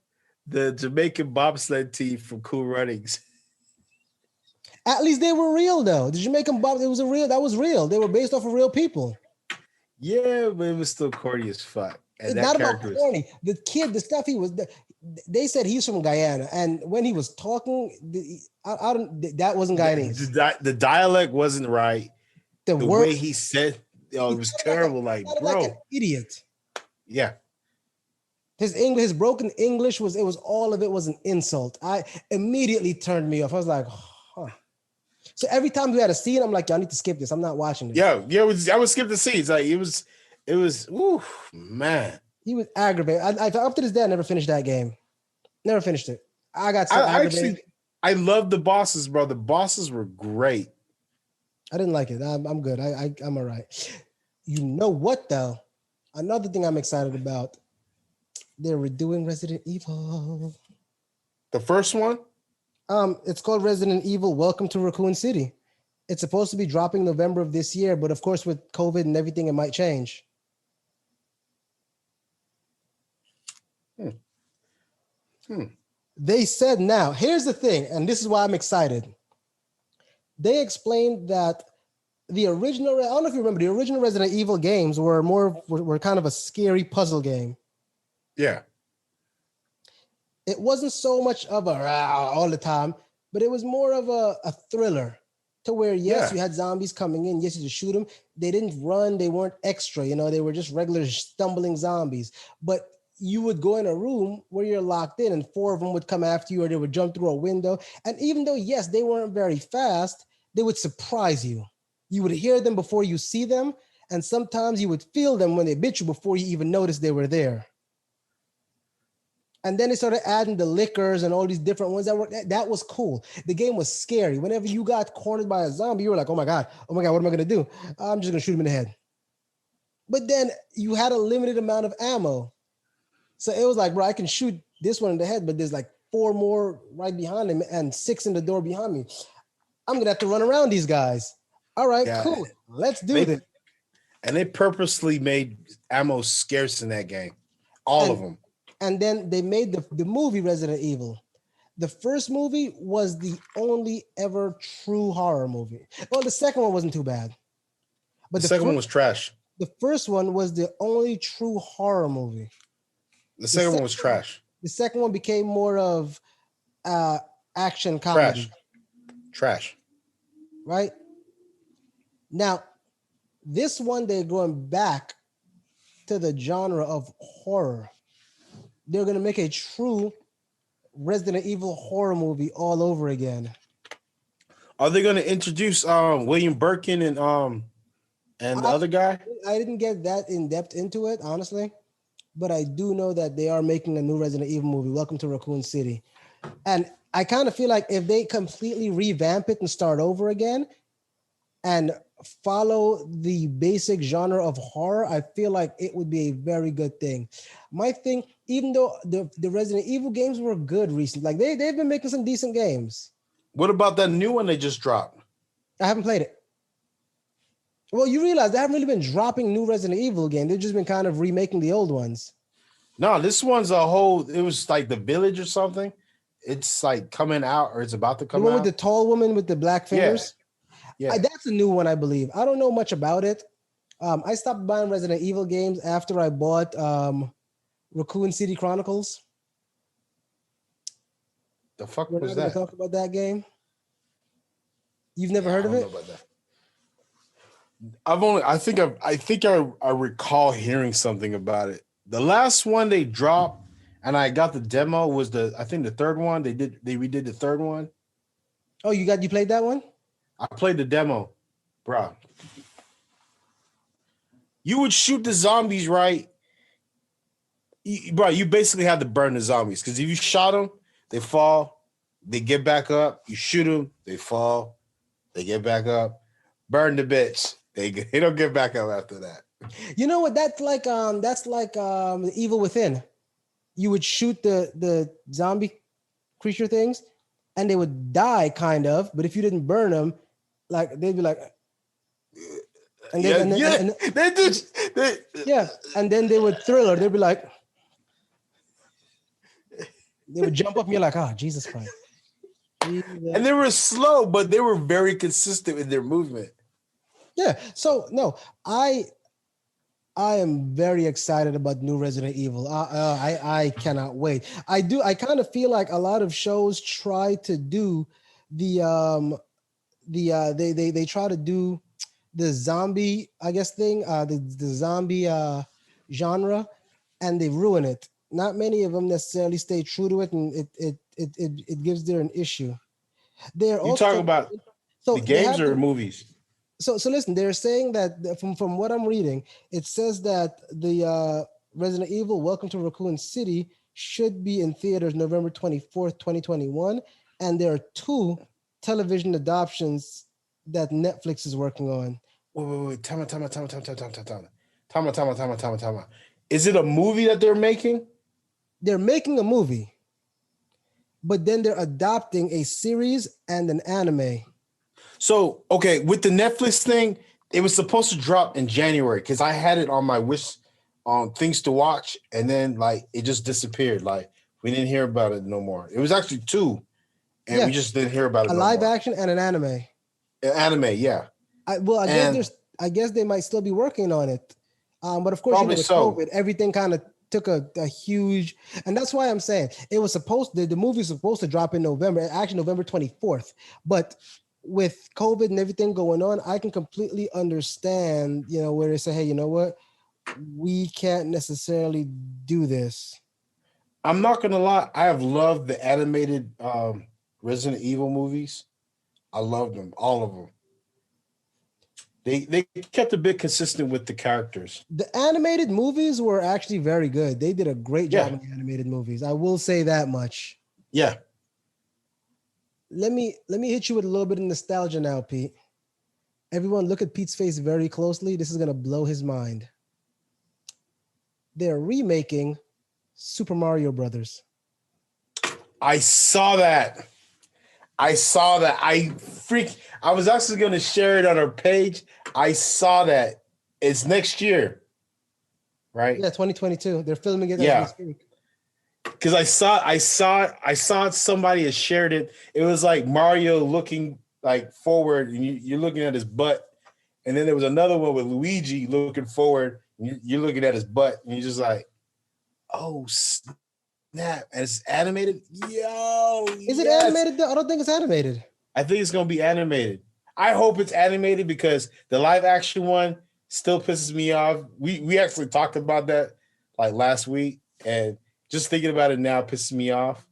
S2: The Jamaican bobsled team from Cool Runnings.
S1: At least they were real though. The Jamaican that was real. They were based off of real people.
S2: Yeah, but it was still corny as fuck. And
S1: it's not about corny. The kid, the stuff he was. They said he's from Guyana, and when he was talking, that wasn't Guyanese.
S2: The dialect wasn't right. The way he said, it was terrible. Like, bro,
S1: like an idiot.
S2: Yeah.
S1: His broken English was all of it was an insult. I immediately turned me off. I was like, huh. So every time we had a scene, I'm like, y'all need to skip this. I'm not watching this.
S2: Yeah. I would skip the scenes. Like it was. Ooh, man.
S1: He was aggravated. I up to this day, I never finished that game. Never finished it. I got so aggravated.
S2: I love the bosses, bro. The bosses were great.
S1: I didn't like it. I'm good. I'm all right. You know what though? Another thing I'm excited about. They're redoing Resident Evil.
S2: The first one?
S1: It's called Resident Evil Welcome to Raccoon City. It's supposed to be dropping November of this year, but of course with COVID and everything, it might change. They said now, here's the thing, and this is why I'm excited. They explained that the original, I don't know if you remember, the original Resident Evil games were kind of a scary puzzle game.
S2: Yeah.
S1: It wasn't so much of a all the time, but it was more of a thriller to where, yes, you had zombies coming in. Yes, you just shoot them. They didn't run. They weren't extra. They were just regular stumbling zombies. But you would go in a room where you're locked in and 4 of them would come after you or they would jump through a window. And even though, yes, they weren't very fast, they would surprise you. You would hear them before you see them, and sometimes you would feel them when they bit you before you even noticed they were there. And then they started adding the liquors and all these different ones that were that was cool. The game was scary. Whenever you got cornered by a zombie, you were like, oh my God, what am I gonna do? I'm just gonna shoot him in the head. But then you had a limited amount of ammo. So it was like, bro, I can shoot this one in the head, but there's like 4 more right behind him and 6 in the door behind me. I'm gonna have to run around these guys. All right,
S2: Yeah.
S1: cool. Let's do this.
S2: And they purposely made ammo scarce in that game. All of them.
S1: And then they made the movie Resident Evil. The first movie was the only ever true horror movie. Well, the second one wasn't too bad. But
S2: the second one was trash.
S1: The first one was the only true horror movie.
S2: The second one was trash.
S1: The second one became more of action comedy.
S2: Trash.
S1: Right? Now, this one, they're going back to the genre of horror. They're going to make a true Resident Evil horror movie all over again.
S2: Are they going to introduce William Birkin and the other guy?
S1: I didn't get that in depth into it, honestly, but I do know that they are making a new Resident Evil movie, Welcome to Raccoon City. And I kind of feel like if they completely revamp it and start over again and follow the basic genre of horror, I feel like it would be a very good thing. My thing, even though the Resident Evil games were good recently, like they've been making some decent games.
S2: What about that new one they just dropped?
S1: I haven't played it. Well, you realize they haven't really been dropping new Resident Evil games. They've just been kind of remaking the old ones.
S2: No, this one's it was like The Village or something. It's like coming out or it's about to come out.
S1: The one with the tall woman with the black fingers?
S2: Yeah.
S1: That's a new one, I believe. I don't know much about it. I stopped buying Resident Evil games after I bought Raccoon City Chronicles.
S2: The fuck
S1: We're
S2: was
S1: not
S2: that?
S1: Talk about that game. You've never heard of it?
S2: I don't know about that. I think I recall hearing something about it. The last one they dropped, and I got the demo, was the third one. They redid the third one.
S1: Oh, you played that one?
S2: I played the demo, bro. You would shoot the zombies, right? You basically had to burn the zombies because if you shot them, they fall, they get back up. You shoot them, they fall, they get back up. Burn the bitch. They don't get back up after that.
S1: You know what? That's like the Evil Within. You would shoot the zombie creature things, and they would die, kind of. But if you didn't burn them, like they'd be like, and then and then they would Thriller. They'd be like, they would jump up, and you're like, oh, Jesus Christ.
S2: And they were slow, but they were very consistent in their movement.
S1: Yeah. So no, I am very excited about new Resident Evil. I cannot wait. I kind of feel like a lot of shows try to do they try to do the zombie, I guess, thing, the zombie genre, and they ruin it. Not many of them necessarily stay true to it, and it gives there an issue. You
S2: talk about the games or movies?
S1: So listen, they're saying that from what I'm reading, it says that the Resident Evil Welcome to Raccoon City should be in theaters November 24th, 2021, and there are 2 television adoptions that Netflix is working on.
S2: Wait. Time. Is it a movie that they're making?
S1: They're making a movie, but then they're adopting a series and an anime.
S2: So, okay, with the Netflix thing, it was supposed to drop in January because I had it on my wish on things to watch, and then like it just disappeared. Like we didn't hear about it no more. It was actually 2, and we just didn't hear about it.
S1: A live action and an anime.
S2: An anime, yeah.
S1: I guess they might still be working on it, but of course, with COVID, everything kind of took a huge, and that's why I'm saying it was the movie was supposed to drop in November, actually November 24th, but with COVID and everything going on, I can completely understand, where they say, hey, you know what? We can't necessarily do this.
S2: I'm not going to lie. I have loved the animated Resident Evil movies. I love them, all of them. They kept a bit consistent with the characters.
S1: The animated movies were actually very good. They did a great job
S2: Yeah,
S1: in the animated movies. I will say that much.
S2: yeah.
S1: Let me hit you with a little bit of nostalgia now, Pete. Everyone, look at Pete's face very closely. This is gonna blow his mind. They're remaking Super Mario Brothers.
S2: I saw that. I saw that. I was actually going to share it on our page. I saw that. It's next year, right?
S1: Yeah, 2022. They're filming it as
S2: Yeah.
S1: we speak.
S2: Because I saw somebody had shared it. It was like Mario looking like forward, and you're looking at his butt, and then there was another one with Luigi looking forward, and you're looking at his butt, and you're just like, oh snap! And it's animated. Yo,
S1: Is it animated though? I don't think it's animated.
S2: I think it's gonna be animated. I hope it's animated because the live action one still pisses me off. We actually talked about that like last week, and just thinking about it now pisses me off.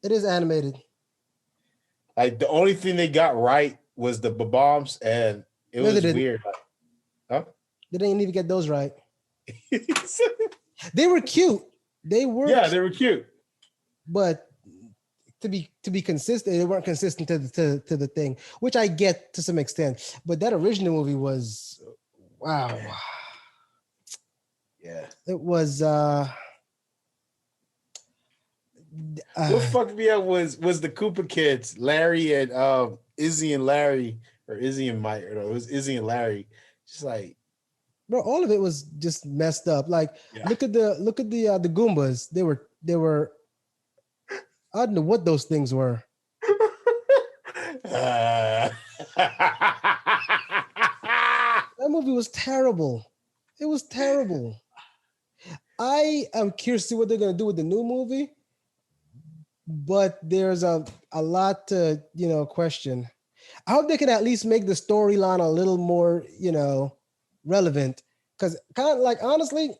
S1: It is animated.
S2: Like the only thing they got right was the bombs, and it
S1: No,
S2: was
S1: they didn't.
S2: weird. Huh?
S1: They didn't even get those right. They were cute. They were,
S2: Yeah, they were cute.
S1: but to be consistent, they weren't consistent to the thing, which I get to some extent. But that original movie was wow.
S2: Yeah.
S1: It was
S2: What fucked me up was the Koopa kids, Larry and Izzy and Larry, or Izzy and Mike, or no, it was Izzy and Larry. Just like,
S1: bro, all of it was just messed up. Like,
S2: yeah.
S1: look at the Goombas. They were I don't know what those things were.
S2: Uh,
S1: That movie was terrible. It was terrible. I am curious to see what they're gonna do with the new movie, but there's a lot to question. I hope they can at least make the storyline a little more relevant. Because kind of like honestly,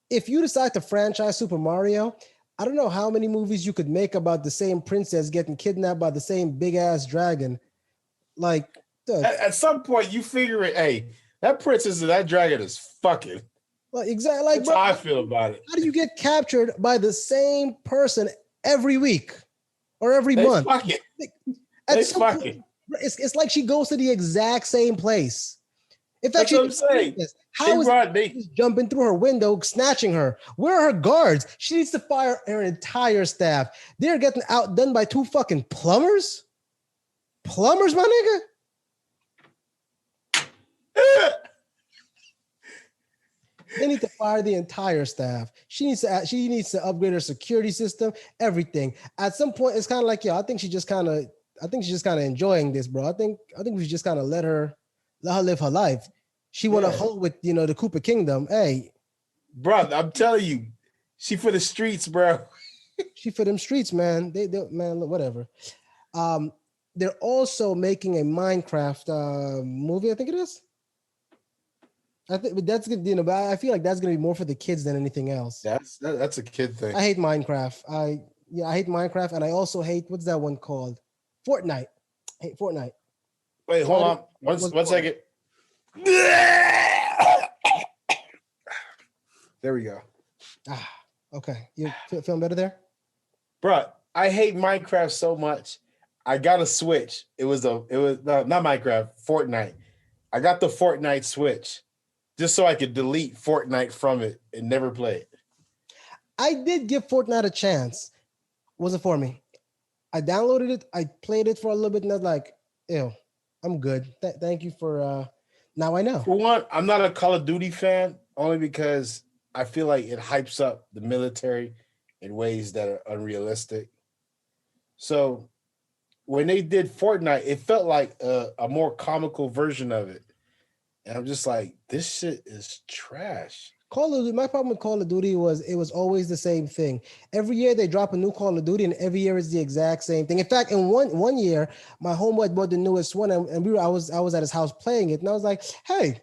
S1: if you decide to franchise Super Mario, I don't know how many movies you could make about the same princess getting kidnapped by the same big ass dragon. Like,
S2: at some point, you figure it. Hey, that princess and that dragon is fucking.
S1: like exactly like
S2: That's
S1: bro,
S2: how I feel about it.
S1: how do you get captured by the same person every week or every
S2: They
S1: month?
S2: fucking.
S1: At
S2: They
S1: some point,
S2: fucking.
S1: it's like she goes to the exact same place. In
S2: That's
S1: fact,
S2: what I'm saying.
S1: how is
S2: They
S1: he jumping through her window, snatching her? Where are her guards? She needs to fire her entire staff. They're getting outdone by two fucking plumbers. Plumbers, my nigga. They need to fire the entire staff. She needs to upgrade her security system, everything. At some point, it's kind of like, I think she's just kind of enjoying this, bro. I think we should just kind of let her live her life. She want to hold with the Koopa Kingdom. Hey,
S2: bro, I'm telling you, she for the streets, bro.
S1: She for them streets, man. They man, whatever. They're also making a Minecraft movie. I think it is. I think that's good, but I feel like that's gonna be more for the kids than anything else.
S2: That's a kid thing.
S1: I hate Minecraft. I hate Minecraft, and I also hate what's that one called? Fortnite. I hate Fortnite.
S2: Wait, hold on. One second. There we go.
S1: Okay. You feeling better there?
S2: Bro, I hate Minecraft so much. I got a Switch. It was not Minecraft, Fortnite. I got the Fortnite Switch just so I could delete Fortnite from it and never play it.
S1: I did give Fortnite a chance. Wasn't for me. I downloaded it. I played it for a little bit, and I was like, "Ew, I'm good. Thank you for." Now I know.
S2: For one, I'm not a Call of Duty fan only because I feel like it hypes up the military in ways that are unrealistic. So when they did Fortnite, it felt like a more comical version of it. And I'm just like, this shit is trash.
S1: My problem with Call of Duty was it was always the same thing. Every year they drop a new Call of Duty, and every year is the exact same thing. In fact, in one year, my homeboy bought the newest one, and I was at his house playing it, and I was like, "Hey,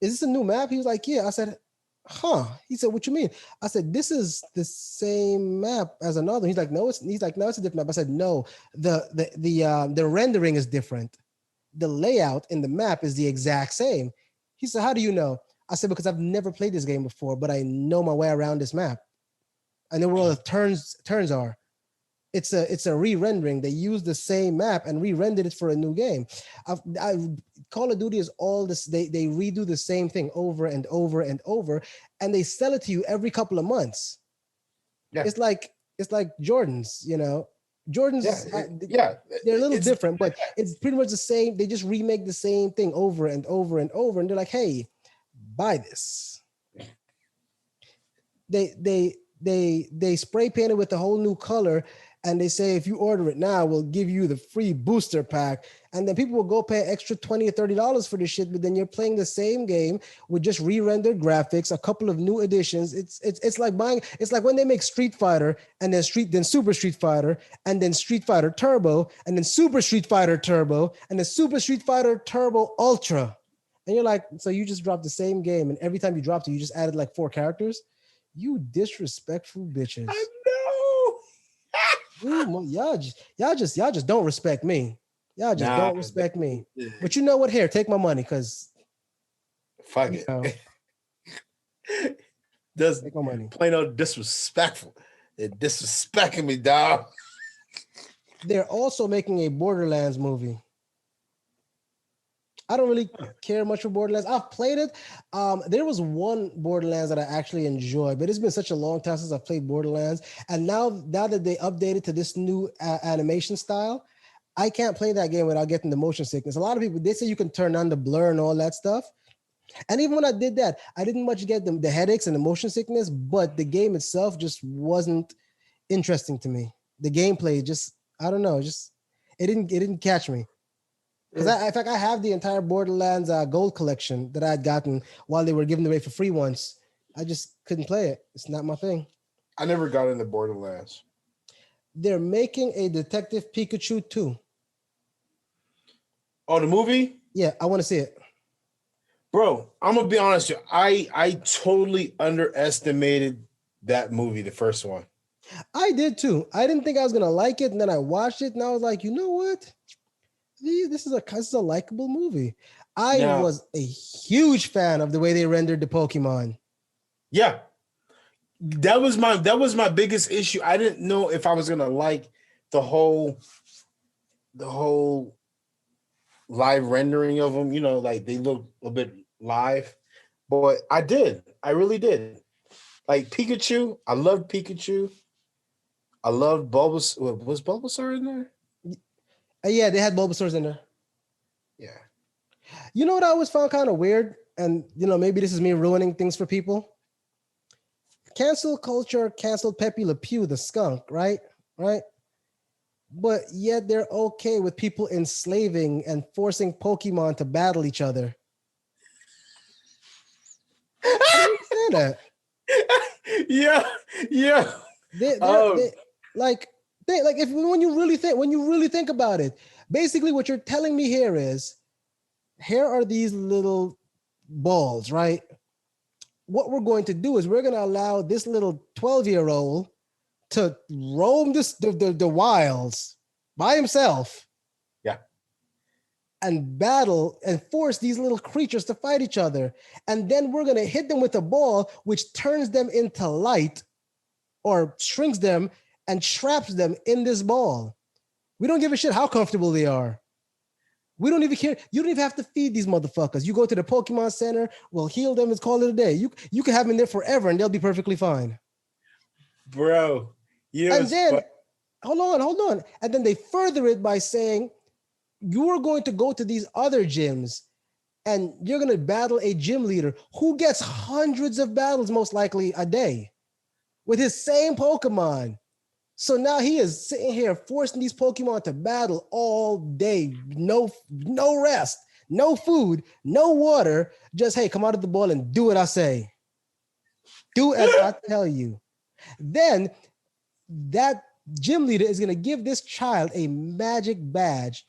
S1: is this a new map?" He was like, "Yeah." I said, "Huh?" He said, "What you mean?" I said, "This is the same map as another." He's like, "No, it's a different map." I said, "No, the rendering is different. the layout in the map is the exact same. He said, how do you know? I said, because I've never played this game before, but I know my way around this map. I know where all the turns are. It's a re-rendering. They use the same map and re-rendered it for a new game. Call of Duty is all this. They redo the same thing over and over and over, and they sell it to you every couple of months. Yeah. It's like Jordans, you know. Jordans, they're a little different, but it's pretty much the same. They just remake the same thing over and over and over, and they're like, "Hey, buy this." They spray paint it with a whole new color, and they say if you order it now, we'll give you the free booster pack. And then people will go pay extra $20 or $30 for this shit, but then you're playing the same game with just re-rendered graphics, a couple of new additions. It's like buying. It's like when they make Street Fighter and then Super Street Fighter and then Street Fighter Turbo and then Super Street Fighter Turbo and then Super Street Fighter Turbo Ultra. And you're like, so you just dropped the same game, and every time you dropped it, you just added like 4 characters. You disrespectful bitches.
S2: I know.
S1: Ooh, y'all just don't respect me. Y'all just don't respect me. But you know what? Here, take my money, because
S2: fuck it. Does
S1: take my money.
S2: Plain old disrespectful. They're disrespecting me, dog.
S1: They're also making a Borderlands movie. I don't really care much for Borderlands. I've played it. There was one Borderlands that I actually enjoyed, but it's been such a long time since I've played Borderlands. And now that they updated to this new animation style, I can't play that game without getting the motion sickness. A lot of people, they say you can turn on the blur and all that stuff. And even when I did that, I didn't much get the headaches and the motion sickness, but the game itself just wasn't interesting to me. The gameplay just, I don't know, just it didn't catch me. Because in fact, I have the entire Borderlands gold collection that I had gotten while they were giving away for free once. I just couldn't play it. It's not my thing.
S2: I never got into Borderlands.
S1: They're making a Detective Pikachu 2.
S2: Oh, the movie?
S1: Yeah, I want to see it.
S2: Bro, I'm going to be honest with you. I totally underestimated that movie, the first one.
S1: I did too. I didn't think I was going to like it. And then I watched it and I was like, you know what? This is a likable movie. I was a huge fan of the way they rendered the Pokemon.
S2: Yeah. That was my biggest issue. I didn't know if I was gonna like the whole live rendering of them, you know, like they look a bit live. But I did. I really did. Like Pikachu, I loved Pikachu. I loved Bulbasaur. Was Bulbasaur in there?
S1: Yeah, they had Bulbasaurs in there.
S2: Yeah.
S1: You know what I always found kind of weird? And, you know, maybe this is me ruining things for people. Cancel culture canceled Pepe Le Pew, the skunk, right? Right? But yet they're okay with people enslaving and forcing Pokemon to battle each other. I don't understand that.
S2: Yeah.
S1: When you really think about it, basically what you're telling me here is, here are these little balls, right? What we're going to do is we're going to allow this little 12-year-old to roam the wilds by himself.
S2: Yeah.
S1: And battle and force these little creatures to fight each other. And then we're going to hit them with a ball, which turns them into light or shrinks them and traps them in this ball. We don't give a shit how comfortable they are. We don't even care. You don't even have to feed these motherfuckers. You go to the Pokemon Center, we'll heal them and call it a day. You can have them in there forever and they'll be perfectly fine.
S2: Bro.
S1: And then, hold on. And then they further it by saying, you're going to go to these other gyms and you're going to battle a gym leader who gets hundreds of battles most likely a day with his same Pokemon. So now he is sitting here forcing these Pokemon to battle all day. No rest, no food, no water. Just, hey, come out of the ball and do what I say. Do as I tell you. Then that gym leader is going to give this child a magic badge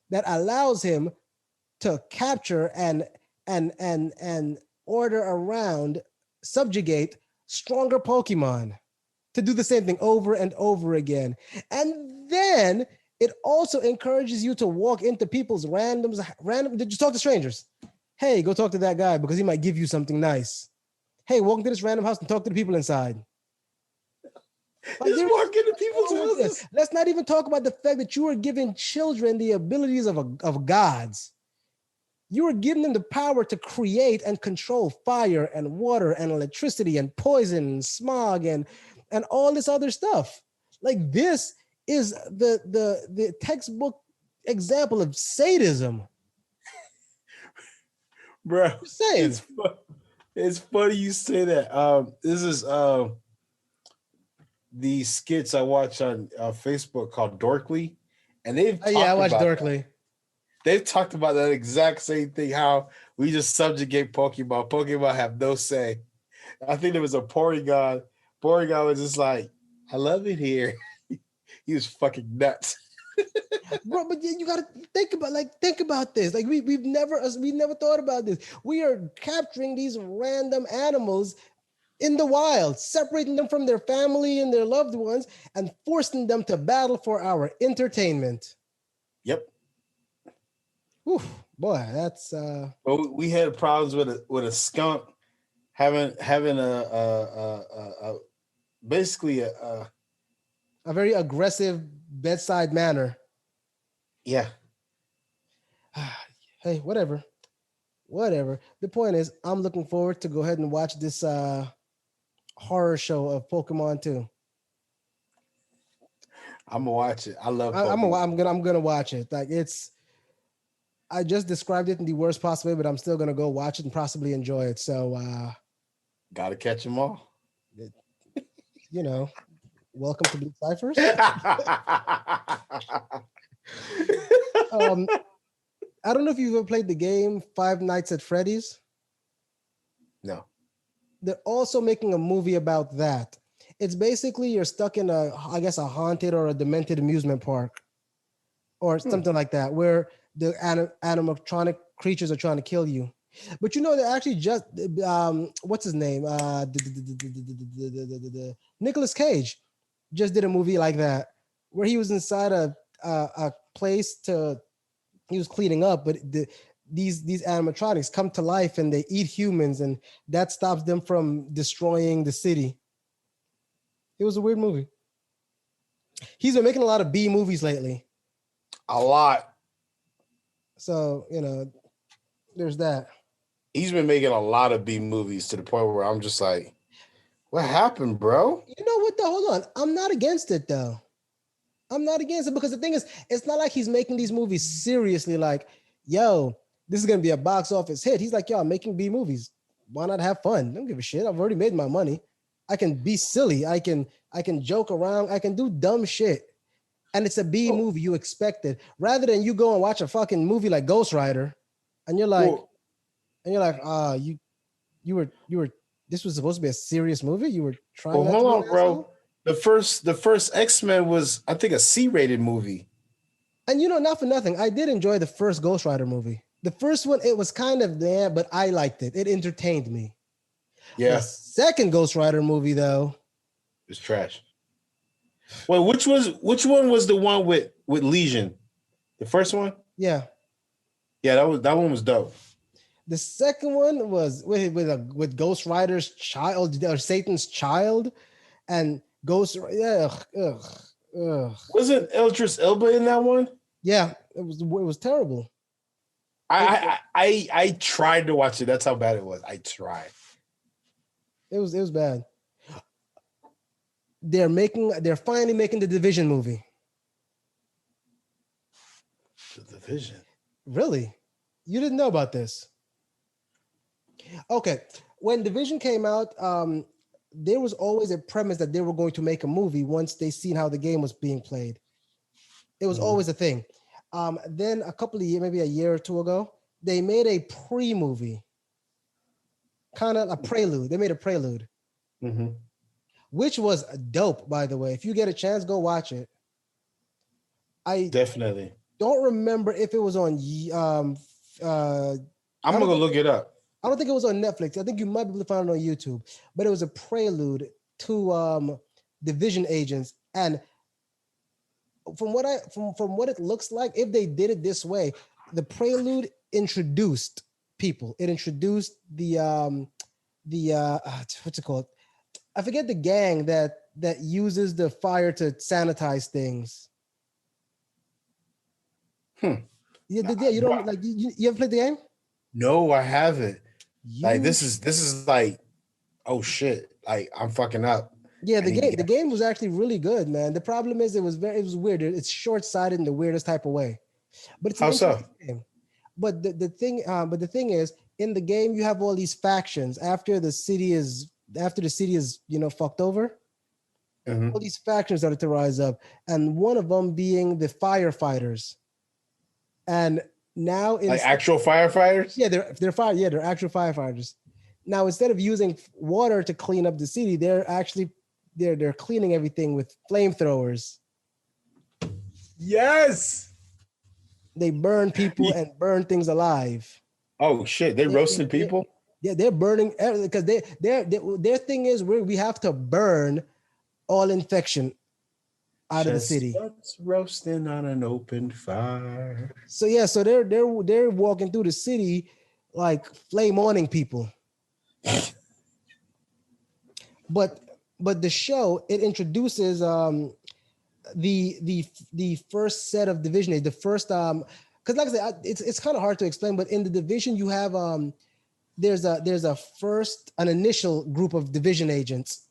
S1: that allows him to capture and order around, subjugate stronger Pokemon to do the same thing over and over again. And then It also encourages you to walk into people's random. Did you talk to strangers? Hey, go talk to that guy because he might give you something nice. Hey, walk into this random house and talk to the people inside. Like
S2: Just walk into people's houses.
S1: Let's not even talk about the fact that you are giving children the abilities of gods. You are giving them the power to create and control fire and water and electricity and poison and smog and all this other stuff. Like this is the textbook example of sadism.
S2: Bro,
S1: I'm saying.
S2: It's funny you say that. This is these skits I watch on Facebook called Dorkly, and they've talked
S1: I watched
S2: about
S1: Dorkly.
S2: They've talked about that exact same thing. How we just subjugate Pokemon. Pokemon have no say. I think there was a Porygon. Porygon was just like, I love it here. He was fucking nuts.
S1: Bro, but you gotta think about this. Like we've never thought about this. We are capturing these random animals in the wild, separating them from their family and their loved ones, and forcing them to battle for our entertainment.
S2: Yep.
S1: Ooh, boy, that's
S2: But we had problems with a skunk having a basically a
S1: very aggressive bedside manner.
S2: Yeah.
S1: Hey, whatever. The point is, I'm looking forward to go ahead and watch this horror show of Pokemon 2.
S2: I'm gonna watch it. I love Pokemon.
S1: I'm gonna watch it. Like I just described it in the worst possible way, but I'm still gonna go watch it and possibly enjoy it. So
S2: gotta catch them all.
S1: You know, welcome to Bleek Cyphers. I don't know if you've ever played the game Five Nights at Freddy's.
S2: No.
S1: They're also making a movie about that. It's basically you're stuck in a haunted or a demented amusement park or something like that, where the animatronic creatures are trying to kill you. But you know, they actually just what's his name? Nicolas Cage just did a movie like that, where he was inside a place he was cleaning up, but these animatronics come to life and they eat humans, and that stops them from destroying the city. It was a weird movie. He's been making a lot of B movies lately.
S2: A lot.
S1: So, you know, there's that.
S2: He's been making a lot of B movies to the point where I'm just like, what happened, bro?
S1: You know what, though? Hold on. I'm not against it, though. I'm not against it because the thing is, it's not like he's making these movies seriously like, yo, this is going to be a box office hit. He's like, yo, I'm making B movies. Why not have fun? Don't give a shit. I've already made my money. I can be silly. I can joke around. I can do dumb shit. And it's a B movie. You expect it. Rather than you go and watch a fucking movie like Ghost Rider and you're like, you were this was supposed to be a serious movie. You were trying.
S2: Well, hold on, bro. The first X-Men was, I think, a C-rated movie.
S1: And you know, not for nothing, I did enjoy the first Ghost Rider movie. The first one, it was kind of there, but I liked it. It entertained me.
S2: Yeah.
S1: The second Ghost Rider movie, though,
S2: it's trash. Well, which one was the one with Legion? The first one?
S1: Yeah.
S2: Yeah, that one was dope.
S1: The second one was with Ghost Rider's child or Satan's child, and Ghost. Ugh.
S2: Wasn't Idris Elba in that one?
S1: Yeah, it was terrible.
S2: I tried to watch it. That's how bad it was. I tried.
S1: It was bad. They're finally making the Division movie.
S2: The Division?
S1: Really? You didn't know about this? Okay. When Division came out, there was always a premise that they were going to make a movie once they seen how the game was being played. It was always a thing. Then a couple of years, maybe a year or two ago, they made a pre-movie, kind of a prelude. They made a prelude, which was dope, by the way. If you get a chance, go watch it. I
S2: definitely
S1: don't remember if it was on.
S2: I'm gonna look it up.
S1: I don't think it was on Netflix. I think you might be able to find it on YouTube. But it was a prelude to Division agents, and from what it looks like, if they did it this way, the prelude introduced people. It introduced the what's it called? I forget the gang that uses the fire to sanitize things. Yeah, you don't like you ever played the game?
S2: No, I haven't. Like
S1: You
S2: this is like, oh shit. Like I'm fucking up.
S1: Yeah,
S2: I need to
S1: the
S2: get
S1: game was actually really good, man. The problem is it was weird. It's short sighted in the weirdest type of way, but it's an
S2: how so?
S1: interesting game. But the thing is, in the game you have all these factions. After the city is fucked over,
S2: Mhm.
S1: all these factions started to rise up, and one of them being the firefighters. And now
S2: Like actual firefighters?
S1: they're actual firefighters. Now instead of using water to clean up the city, they're cleaning everything with flamethrowers.
S2: Yes.
S1: They burn people and burn things alive.
S2: Oh shit, they
S1: They,
S2: roasting
S1: they,
S2: people?
S1: yeah, they're burning everything because their thing is we have to burn all infection out of the
S2: Just
S1: city.
S2: what's roasting on an open fire.
S1: So they're walking through the city like flame awning people. But the show, it introduces the first set of division age, the first because like I said, it's kind of hard to explain, but in the division you have there's an initial group of division agents.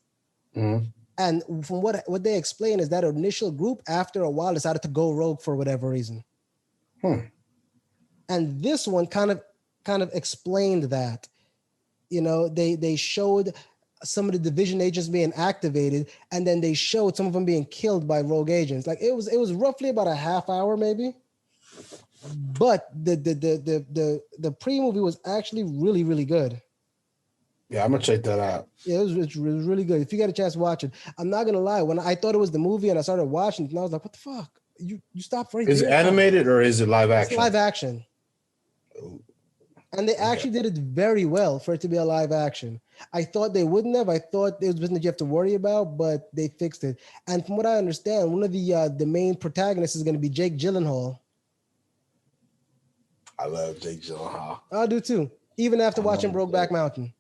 S2: Mhm.
S1: And from what they explain is that initial group after a while decided to go rogue for whatever reason. And this one kind of explained that. They showed some of the division agents being activated, and then they showed some of them being killed by rogue agents. Like it was roughly about a half hour maybe. But the pre-movie was actually really, really good.
S2: Yeah, I'm gonna check that out.
S1: Yeah, it was really good. If you get a chance to watch it, I'm not gonna lie. When I thought it was the movie and I started watching it, and I was like, "What the fuck? You stopped right
S2: Is it
S1: there."
S2: animated or is it live
S1: It's
S2: action?
S1: live action, and they
S2: Okay.
S1: actually did it very well for it to be a live action. I thought they wouldn't have. I thought it was something that you have to worry about, but they fixed it. And from what I understand, one of the main protagonists is going to be Jake Gyllenhaal.
S2: I love Jake Gyllenhaal.
S1: I do too. Even after
S2: I
S1: watching
S2: love
S1: Brokeback
S2: Jake.
S1: Mountain,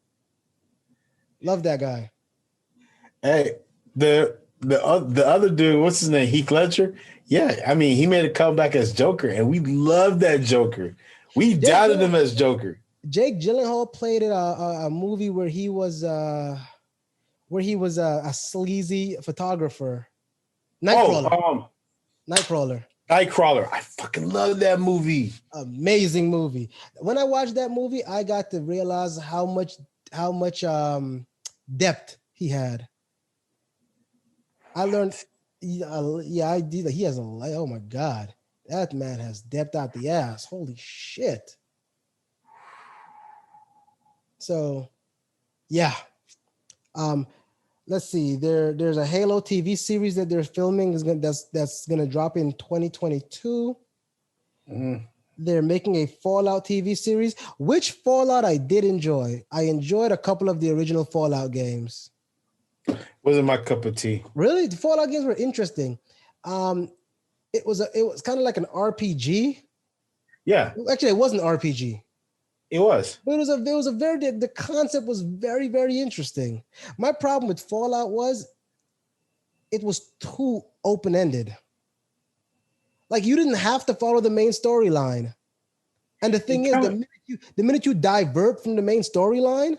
S1: love that guy.
S2: Hey, the other dude, what's his name? Heath Ledger. Yeah, I mean, he made a comeback as Joker, and we love that Joker. We
S1: Jake
S2: doubted him
S1: Gyllenhaal,
S2: as Joker.
S1: Jake Gyllenhaal played in a movie where he was a sleazy photographer.
S2: Oh,
S1: Nightcrawler.
S2: Nightcrawler. I fucking love that movie.
S1: Amazing movie. When I watched that movie, I got to realize how much depth he had. I learned, yeah, I did. He has oh my god, that man has depth out the ass. Holy shit. So, yeah. Um, let's see. There's a Halo TV series that they're filming that's gonna drop in 2022.
S2: Mhm.
S1: They're making a Fallout TV series, which Fallout I did enjoy. I enjoyed a couple of the original Fallout games.
S2: Wasn't my cup of tea.
S1: Really, the Fallout games were interesting. It was kind of like an RPG.
S2: Yeah,
S1: Actually, it wasn't an RPG.
S2: it was.
S1: But it was a very the concept was very, very interesting. My problem with Fallout was it was too open-ended. Like you didn't have to follow the main storyline. And the thing
S2: It
S1: is,
S2: kind of
S1: the minute you divert from the main storyline,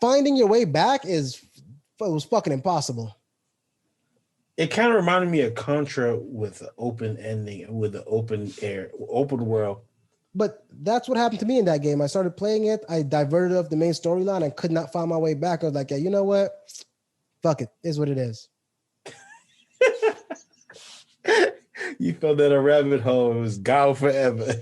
S1: finding your way back was fucking impossible.
S2: it kind of reminded me of Contra with the open ending, with the open world.
S1: But that's what happened to me in that game. I started playing it. I diverted off the main storyline and could not find my way back. I was like, yeah, you know what? Fuck it. Is what it is.
S2: You fell down a rabbit hole. It was gone forever.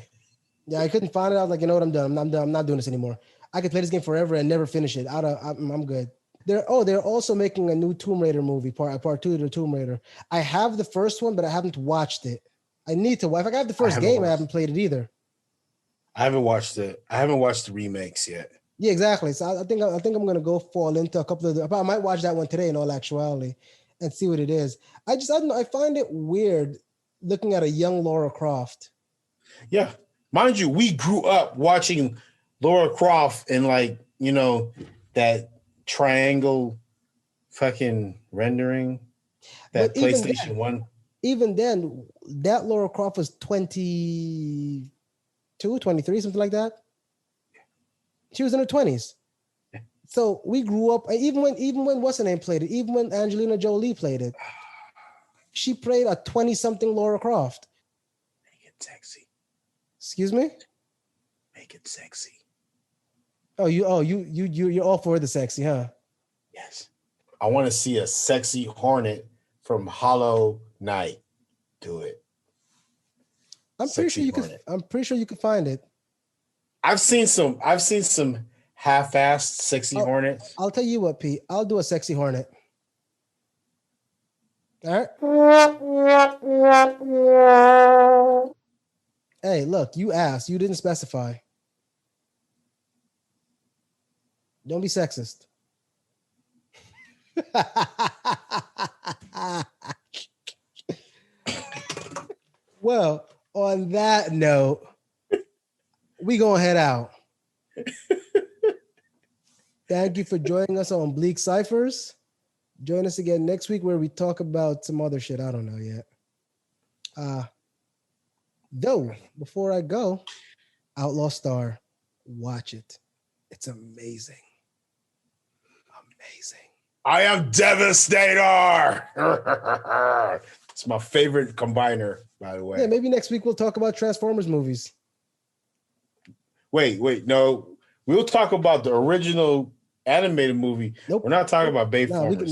S1: Yeah, I couldn't find it. I was like, you know what? I'm done. I'm done. I'm not doing this anymore. I could play this game forever and never finish it. I'm good. They're also making a new Tomb Raider movie, part two of the Tomb Raider. I have the first one, but I haven't watched it. I need to. If I have the first game, I haven't played it either.
S2: I haven't watched it. I haven't watched the remakes yet.
S1: Yeah, exactly. So I think I'm gonna go fall into a couple of I might watch that one today in all actuality and see what it is. I don't know. I find it weird looking at a young Laura Croft.
S2: Yeah. Mind you, we grew up watching Laura Croft in like, that triangle fucking rendering,
S1: But
S2: that PlayStation 1.
S1: even then, that Laura Croft was 22, 23, something like that. She was in her 20s. So we grew up, even when what's her name played it, even when Angelina Jolie played it, she played a 20-something Laura Croft.
S2: Make it sexy.
S1: Excuse me?
S2: Make it sexy.
S1: You're all for the sexy, huh?
S2: Yes. I want to see a sexy hornet from Hollow Knight. Do it.
S1: I'm pretty sure you could find it.
S2: I've seen some half-assed sexy hornets.
S1: I'll tell you what, Pete. I'll do a sexy hornet. All right. Hey, look, you asked. You didn't specify. Don't be sexist. Well, on that note, we gonna head out. Thank you for joining us on Bleek Cyphers. Join us again next week where we talk about some other shit. I don't know yet. Though, before I go, Outlaw Star, watch it. It's amazing. Amazing.
S2: I am Devastator. It's my favorite combiner, by the way.
S1: Yeah, maybe next week we'll talk about Transformers movies.
S2: Wait, no. We'll talk about the original animated movie.
S1: Nope.
S2: We're not talking about Bayformers.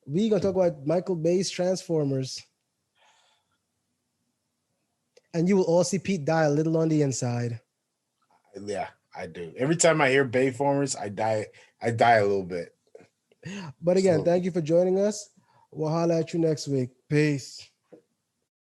S1: We're gonna talk about Michael Bay's Transformers. And you will all see Pete die a little on the inside.
S2: Yeah, I do. Every time I hear Bayformers, I die a little bit.
S1: But again, thank you for joining us. We'll holler at you next week. Peace.